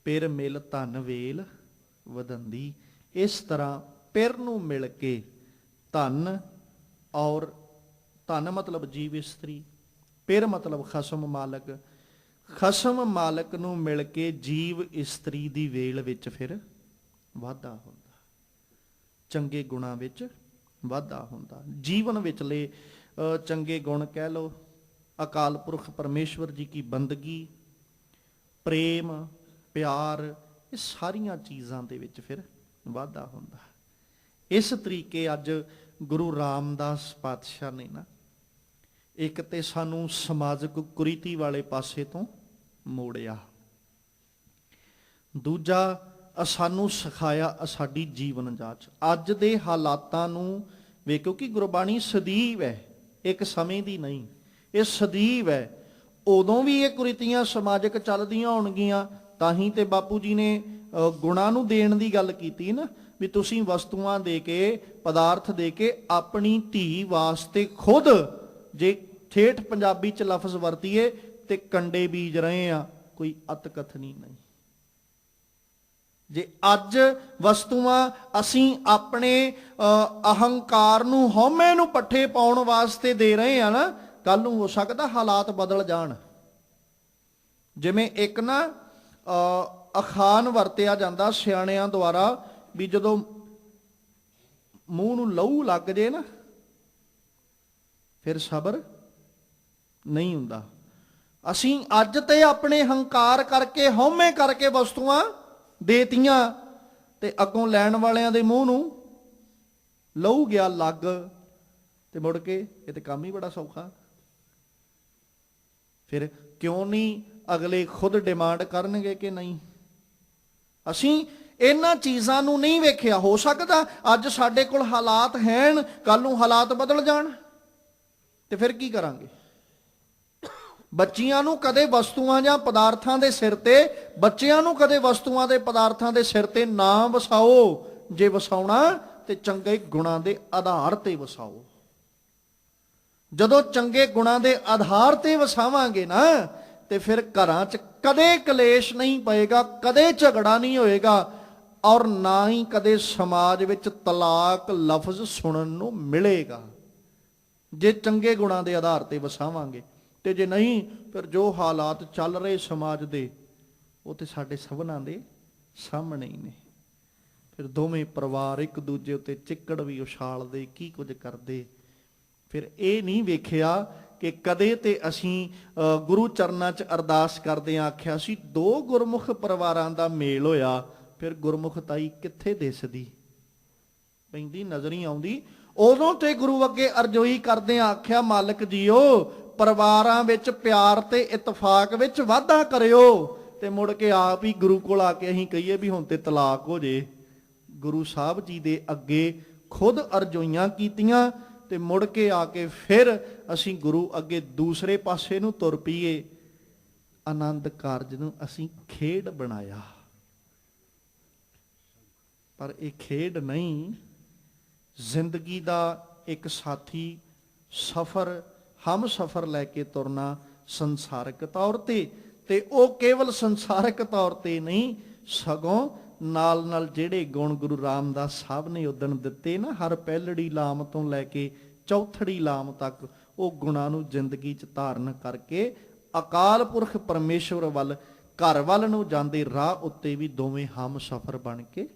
S2: ਪਿਰ ਮਿਲ ਧਨ ਵੇਲ ਵਧੰਦੀ। ਇਸ ਤਰ੍ਹਾਂ ਪਿਰ ਨੂੰ ਮਿਲ ਕੇ ਧਨ, ਔਰ ਧਨ ਮਤਲਬ ਜੀਵ ਇਸਤਰੀ, ਪਿਰ ਮਤਲਬ ਖਸਮ ਮਾਲਕ, ਖਸਮ ਮਾਲਕ ਨੂੰ ਮਿਲ ਕੇ ਜੀਵ ਇਸਤਰੀ ਦੀ ਵੇਲ ਵਿੱਚ ਫਿਰ ਵਾਧਾ ਹੁੰਦਾ, ਚੰਗੇ ਗੁਣਾਂ ਵਿੱਚ ਵਾਧਾ ਹੁੰਦਾ। ਜੀਵਨ ਵਿਚਲੇ ਚੰਗੇ ਗੁਣ ਕਹਿ ਲਓ, ਅਕਾਲ ਪੁਰਖ ਪਰਮੇਸ਼ਵਰ ਜੀ ਕੀ ਬੰਦਗੀ, ਪ੍ਰੇਮ ਪਿਆਰ, ਇਹ ਸਾਰੀਆਂ ਚੀਜ਼ਾਂ ਦੇ ਵਿੱਚ ਫਿਰ ਵਾਧਾ ਹੁੰਦਾ। ਇਸ ਤਰੀਕੇ ਅੱਜ ਗੁਰੂ ਰਾਮਦਾਸ ਪਾਤਸ਼ਾਹ ਨੇ ਨਾ
S1: ਇੱਕ ਤੇ ਸਾਨੂੰ ਸਮਾਜਿਕ ਕੁਰੀਤੀ ਵਾਲੇ ਪਾਸੇ ਤੋਂ ਮੋੜਿਆ, ਦੂਜਾ ਸਾਨੂੰ ਸਿਖਾਇਆ ਸਾਡੀ ਜੀਵਨ ਜਾਂਚ। ਅੱਜ ਦੇ ਹਾਲਾਤਾਂ ਨੂੰ ਵੇਖੋ ਕਿ ਗੁਰਬਾਣੀ ਸਦੀਵ ਹੈ, ਇੱਕ ਸਮੇਂ ਦੀ ਨਹੀਂ, ਇਹ ਸਦੀਵ ਹੈ। ਉਦੋਂ ਵੀ ਇਹ ਕੁਰੀਤੀਆਂ ਸਮਾਜਿਕ ਚੱਲਦੀਆਂ ਹੋਣਗੀਆਂ, ਤਾਂ ਹੀ ਤੇ ਬਾਪੂ ਜੀ ਨੇ ਗੁਣਾਂ ਨੂੰ ਦੇਣ ਦੀ ਗੱਲ ਕੀਤੀ ਨਾ, ਵੀ ਤੁਸੀਂ ਵਸਤੂਆਂ ਦੇ ਕੇ, ਪਦਾਰਥ ਦੇ ਕੇ ਆਪਣੀ ਧੀ ਵਾਸਤੇ ਖੁਦ, ਜੇ ਠੇਠ ਪੰਜਾਬੀ ਚ ਲਫ਼ਜ਼ ਵਰਤੀਏ, ਤੇ ਕੰਡੇ ਬੀਜ ਰਹੇ ਆ, ਕੋਈ ਅਤਕਥਨੀ ਨਹੀਂ। ਜੇ ਅੱਜ ਵਸਤੂਆਂ ਅਸੀਂ ਆਪਣੇ ਅਹੰਕਾਰ ਨੂੰ, ਹਉਮੈ ਨੂੰ ਪੱਠੇ ਪਾਉਣ ਵਾਸਤੇ ਦੇ ਰਹੇ ਆ ਨਾ, ਕੱਲ ਨੂੰ ਹੋ ਸਕਦਾ ਹਾਲਾਤ ਬਦਲ ਜਾਣ। ਜਿਵੇਂ ਇੱਕ ਨਾ ਅਖਾਣ ਵਰਤਿਆ ਜਾਂਦਾ ਸਿਆਣਿਆਂ ਦੁਆਰਾ, ਵੀ ਜਦੋਂ ਮੂੰਹ ਨੂੰ ਲਹੂ ਲੱਗ ਜੇ ਨਾ, ਫਿਰ ਸਬਰ ਨਹੀਂ ਹੁੰਦਾ। ਅਸੀਂ ਅੱਜ ਤੇ ਆਪਣੇ ਹੰਕਾਰ ਕਰਕੇ, ਹਉਮੈ ਕਰਕੇ ਵਸਤੂਆਂ ਦੇਤੀਆਂ, ਤੇ ਅੱਗੋਂ ਲੈਣ ਵਾਲਿਆਂ ਦੇ ਮੂੰਹ ਨੂੰ ਲਹੂ ਗਿਆ ਲੱਗ, ਤੇ ਮੁੜ ਕੇ ਇਹ ਤੇ ਕੰਮ ਹੀ ਬੜਾ ਸੌਖਾ। ਫਿਰ ਕਿਉਂ ਨਹੀਂ ਅਗਲੇ ਖੁਦ ਡਿਮਾਂਡ ਕਰਨਗੇ ਕਿ ਨਹੀਂ? ਅਸੀਂ ਇਹਨਾਂ ਚੀਜ਼ਾਂ ਨੂੰ ਨਹੀਂ ਵੇਖਿਆ। ਹੋ ਸਕਦਾ ਅੱਜ ਸਾਡੇ ਕੋਲ ਹਾਲਾਤ ਹੈਣ, ਕੱਲ ਨੂੰ ਹਾਲਾਤ ਬਦਲ ਜਾਣ, ਤੇ ਫਿਰ ਕੀ ਕਰਾਂਗੇ? ਬੱਚਿਆਂ ਨੂੰ ਕਦੇ ਵਸਤੂਆਂ ਜਾਂ ਪਦਾਰਥਾਂ ਦੇ ਸਿਰ ਤੇ, ਬੱਚਿਆਂ ਨੂੰ ਕਦੇ ਵਸਤੂਆਂ ਦੇ ਪਦਾਰਥਾਂ ਦੇ ਸਿਰ ਤੇ ਨਾ ਵਸਾਓ। ਜੇ ਵਸਾਉਣਾ ਤੇ ਚੰਗੇ ਗੁਣਾਂ ਦੇ ਆਧਾਰ ਤੇ ਵਸਾਓ। ਜਦੋਂ ਚੰਗੇ ਗੁਣਾਂ ਦੇ ਆਧਾਰ ਤੇ ਵਸਾਵਾਂਗੇ ਨਾ, ਤੇ ਫਿਰ ਘਰਾਂ 'ਚ ਕਦੇ ਕਲੇਸ਼ ਨਹੀਂ ਪਏਗਾ, ਕਦੇ ਝਗੜਾ ਨਹੀਂ ਹੋਏਗਾ, ਔਰ ਨਾ ਹੀ ਕਦੇ ਸਮਾਜ ਵਿੱਚ ਤਲਾਕ ਲਫ਼ਜ਼ ਸੁਣਨ ਨੂੰ ਮਿਲੇਗਾ, ਜੇ ਚੰਗੇ ਗੁਣਾਂ ਦੇ ਆਧਾਰ ਤੇ ਵਸਾਵਾਂਗੇ। ਤੇ ਜੇ ਨਹੀਂ, ਫਿਰ ਜੋ ਹਾਲਾਤ ਚੱਲ ਰਹੇ ਸਮਾਜ ਦੇ, ਉਹ ਤੇ ਸਾਡੇ ਸਭਨਾਂ ਦੇ ਸਾਹਮਣੇ ਹੀ ਨੇ। ਫਿਰ ਦੋਵੇਂ ਪਰਿਵਾਰ ਇੱਕ ਦੂਜੇ ਉੱਤੇ ਚਿੱਕੜ ਵੀ ਉਛਾਲਦੇ, ਕੀ ਕੁਝ ਕਰਦੇ। ਫਿਰ ਇਹ ਨਹੀਂ ਵੇਖਿਆ ਕਿ ਕਦੇ ਤੇ ਅਸੀਂ ਗੁਰੂ ਚਰਨਾਂ 'ਚ ਅਰਦਾਸ ਕਰਦੇ ਆਖਿਆ ਸੀ, ਦੋ ਗੁਰਮੁਖ ਪਰਿਵਾਰਾਂ ਦਾ ਮੇਲ ਹੋਇਆ, ਫਿਰ ਗੁਰਮੁਖਤਾਈ ਕਿੱਥੇ ਦਿਸਦੀ, ਪੈਂਦੀ ਨਜ਼ਰ ਹੀ ਆਉਂਦੀ। ਉਦੋਂ ਤੇ ਗੁਰੂ ਅੱਗੇ ਅਰਜ਼ੋਈ ਕਰਦੇ ਆਖਿਆ, ਮਾਲਕ ਜੀਓ ਪਰਿਵਾਰਾਂ ਵਿੱਚ ਪਿਆਰ ਤੇ ਇਤਫਾਕ ਵਿੱਚ ਵਾਧਾ ਕਰਿਓ। ਤੇ ਮੁੜ ਕੇ ਆਪ ਹੀ ਗੁਰੂ ਕੋਲ ਆ ਕੇ ਅਸੀਂ ਕਹੀਏ ਵੀ ਹੁਣ ਤੇ ਤਲਾਕ ਹੋ ਜੇ। ਗੁਰੂ ਸਾਹਿਬ ਜੀ ਦੇ ਅੱਗੇ ਖੁਦ ਅਰਜ਼ੋਈਆਂ ਕੀਤੀਆਂ, ਤੇ ਮੁੜ ਕੇ ਆ ਕੇ ਫਿਰ ਅਸੀਂ ਗੁਰੂ ਅੱਗੇ ਦੂਸਰੇ ਪਾਸੇ ਨੂੰ ਤੁਰ ਪਈਏ। ਆਨੰਦ ਕਾਰਜ ਨੂੰ ਅਸੀਂ ਖੇਡ ਬਣਾਇਆ, ਪਰ ਇਹ ਖੇਡ ਨਹੀਂ, ਜ਼ਿੰਦਗੀ ਦਾ ਇੱਕ ਸਾਥੀ ਸਫ਼ਰ, ਹਮ ਸਫ਼ਰ ਲੈ ਕੇ ਤੁਰਨਾ ਸੰਸਾਰਿਕ ਤੌਰ ਤੇ ਉਹ ਕੇਵਲ ਸੰਸਾਰਿਕ ਤੌਰ ਤੇ ਨਹੀਂ, ਸਗੋਂ ਨਾਲ ਨਾਲ ਜਿਹੜੇ ਗੁਣ ਗੁਰੂ ਰਾਮਦਾਸ ਸਾਹਿਬ ਨੇ ਉਦਣ ਦਿੱਤੇ ਨਾ, ਹਰ ਪਹਿਲੜੀ ਲਾਮ ਤੋਂ ਲੈ ਕੇ ਚੌਥੜੀ ਲਾਮ ਤੱਕ, ਉਹ ਗੁਣਾਂ ਨੂੰ ਜ਼ਿੰਦਗੀ 'ਚ ਧਾਰਨ ਕਰਕੇ ਅਕਾਲ ਪੁਰਖ ਪਰਮੇਸ਼ਵਰ ਵੱਲ, ਘਰ ਵੱਲ ਨੂੰ ਜਾਂਦੇ ਰਾਹ ਉੱਤੇ ਵੀ ਦੋਵੇਂ ਹਮ ਸਫ਼ਰ ਬਣ ਕੇ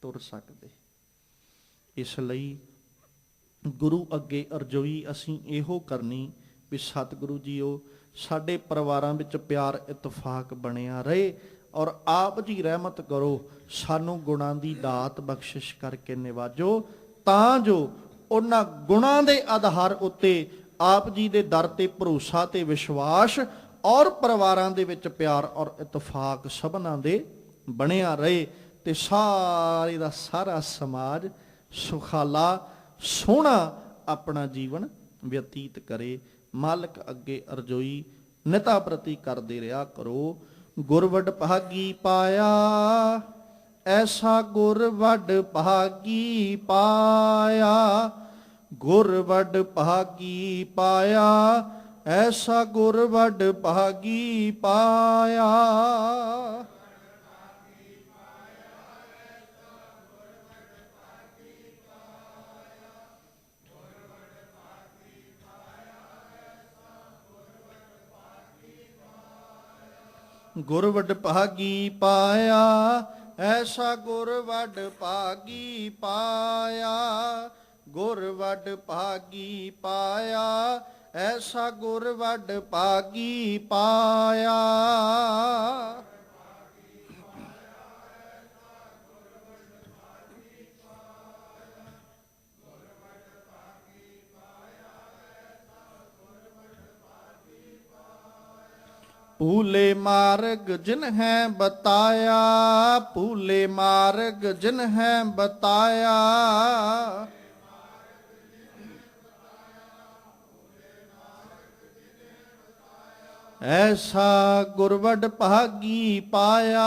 S1: ਤੁਰ ਸਕਦੇ। ਇਸ ਲਈ ਗੁਰੂ ਅੱਗੇ ਅਰਜ਼ੋਈ ਅਸੀਂ ਇਹੋ ਕਰਨੀ ਵੀ ਸਤਿਗੁਰੂ ਜੀਓ ਸਾਡੇ ਪਰਿਵਾਰਾਂ ਵਿੱਚ ਪਿਆਰ ਇਤਫਾਕ ਬਣਿਆ ਰਹੇ, ਔਰ ਆਪ ਜੀ ਰਹਿਮਤ ਕਰੋ, ਸਾਨੂੰ ਗੁਣਾਂ ਦੀ ਦਾਤ ਬਖਸ਼ਿਸ਼ ਕਰਕੇ ਨਿਵਾਜੋ, ਤਾਂ ਜੋ ਉਹਨਾਂ ਗੁਣਾਂ ਦੇ ਆਧਾਰ ਉੱਤੇ ਆਪ ਜੀ ਦੇ ਦਰ ਤੇ ਭਰੋਸਾ ਤੇ ਵਿਸ਼ਵਾਸ, ਔਰ ਪਰਿਵਾਰਾਂ ਦੇ ਵਿੱਚ ਪਿਆਰ ਔਰ ਇਤਫਾਕ ਸਭਨਾਂ ਦੇ ਬਣਿਆ ਰਹੇ, ਤੇ ਸਾਰੇ ਦਾ ਸਾਰਾ ਸਮਾਜ ਸੁਖਾਲਾ ਸੋਹਣਾ ਆਪਣਾ ਜੀਵਨ ਬਤੀਤ ਕਰੇ। ਮਾਲਕ ਅੱਗੇ ਅਰਜ਼ੋਈ ਨਿਤਾ ਪ੍ਰਤੀ ਕਰਦੇ ਰਿਹਾ ਕਰੋ। ਗੁਰ ਵਡ ਭਾਗੀ ਪਾਇਆ, ਐਸਾ ਗੁਰ ਵਡ ਭਾਗੀ ਪਾਇਆ, ਗੁਰ ਵਡ ਭਾਗੀ ਪਾਇਆ, ਐਸਾ ਗੁਰ ਵਡ ਭਾਗੀ ਪਾਇਆ। ਗੁਰ ਵਡ ਭਾਗੀ ਪਾਇਆ, ਐਸਾ ਗੁਰ ਵਡ ਭਾਗੀ ਪਾਇਆ, ਗੁਰ ਵਡ ਭਾਗੀ ਪਾਇਆ, ਐਸਾ ਗੁਰ ਵਡ ਭਾਗੀ ਪਾਇਆ।
S2: ਭੂਲੇ ਮਾਰਗ ਜਿਨ ਹੈ ਬਤਾਇਆ, ਭੂਲੇ ਮਾਰਗ ਜਿਨ ਹੈ ਬਤਾਇਆ। ਐਸਾ ਗੁਰਵਡ ਭਾਗੀ ਪਾਇਆ,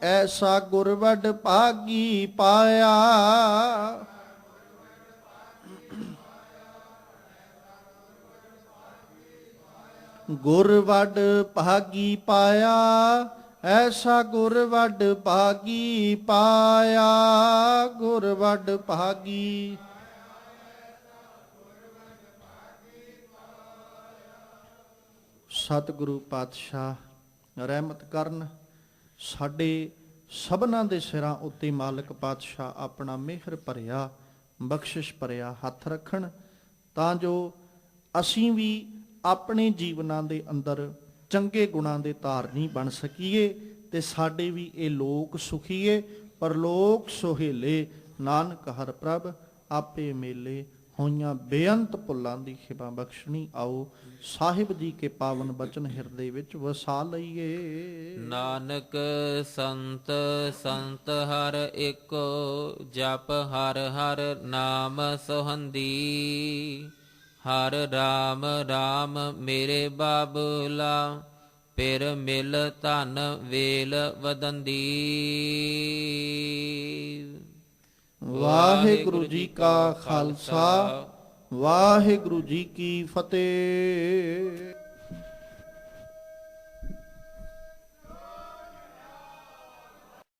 S2: ਐਸਾ ਗੁਰਵਡ ਭਾਗੀ ਪਾਇਆ। ਗੁਰਵਡ ਭਾਗੀ ਪਾਇਆ, ਐਸਾ ਗੁਰਵਡ ਭਾਗੀ ਪਾਇਆ। ਗੁਰਵਡ ਭਾਗੀ ਸਤਿਗੁਰੂ ਪਾਤਸ਼ਾਹ ਰਹਿਮਤ ਕਰਨ, ਸਾਡੇ ਸਭਨਾਂ ਦੇ ਸਿਰਾਂ ਉੱਤੇ ਮਾਲਕ ਪਾਤਸ਼ਾਹ ਆਪਣਾ ਮਿਹਰ ਭਰਿਆ ਬਖਸ਼ਿਸ਼ ਭਰਿਆ ਹੱਥ ਰੱਖਣ, ਤਾਂ ਜੋ ਅਸੀਂ ਵੀ ਆਪਣੇ ਜੀਵਨਾਂ ਦੇ ਅੰਦਰ ਚੰਗੇ ਗੁਣਾਂ ਦੇ ਧਾਰਨੀ ਬਣ ਸਕੀਏ ਤੇ ਸਾਡੇ ਵੀ ਇਹ ਲੋਕ ਸੁਖੀਏ ਪਰਲੋਕ ਸੁਹੇਲੇ। ਨਾਨਕ ਹਰ ਪ੍ਰਭ ਆਪੇ ਮੇਲੇ, ਹੋਈਆਂ ਬੇਅੰਤ ਭੁੱਲਾਂ ਦੀ ਖਿਮਾ ਬਖਸ਼ਣੀ। ਆਓ ਸਾਹਿਬ ਜੀ ਕੇ ਪਾਵਨ ਬਚਨ ਹਿਰਦੇ ਵਿੱਚ ਵਸਾ ਲਈਏ।
S3: ਨਾਨਕ ਸੰਤ ਸੰਤ ਹਰ ਏਕੋ, ਜਪ ਹਰ ਹਰ ਨਾਮ ਸੋਹੰਦੀ। ਹਰ ਰਾਮ ਰਾਮ ਮੇਰੇ ਬਾਬੁਲਾ, ਪਿਰ ਮਿਲ ਧਨ ਵੇਲ ਵਦੰਦੀ।
S2: ਵਾਹਿਗੁਰੂ ਜੀ ਕਾ ਖਾਲਸਾ, ਵਾਹਿਗੁਰੂ ਜੀ ਕੀ ਫਤਿਹ।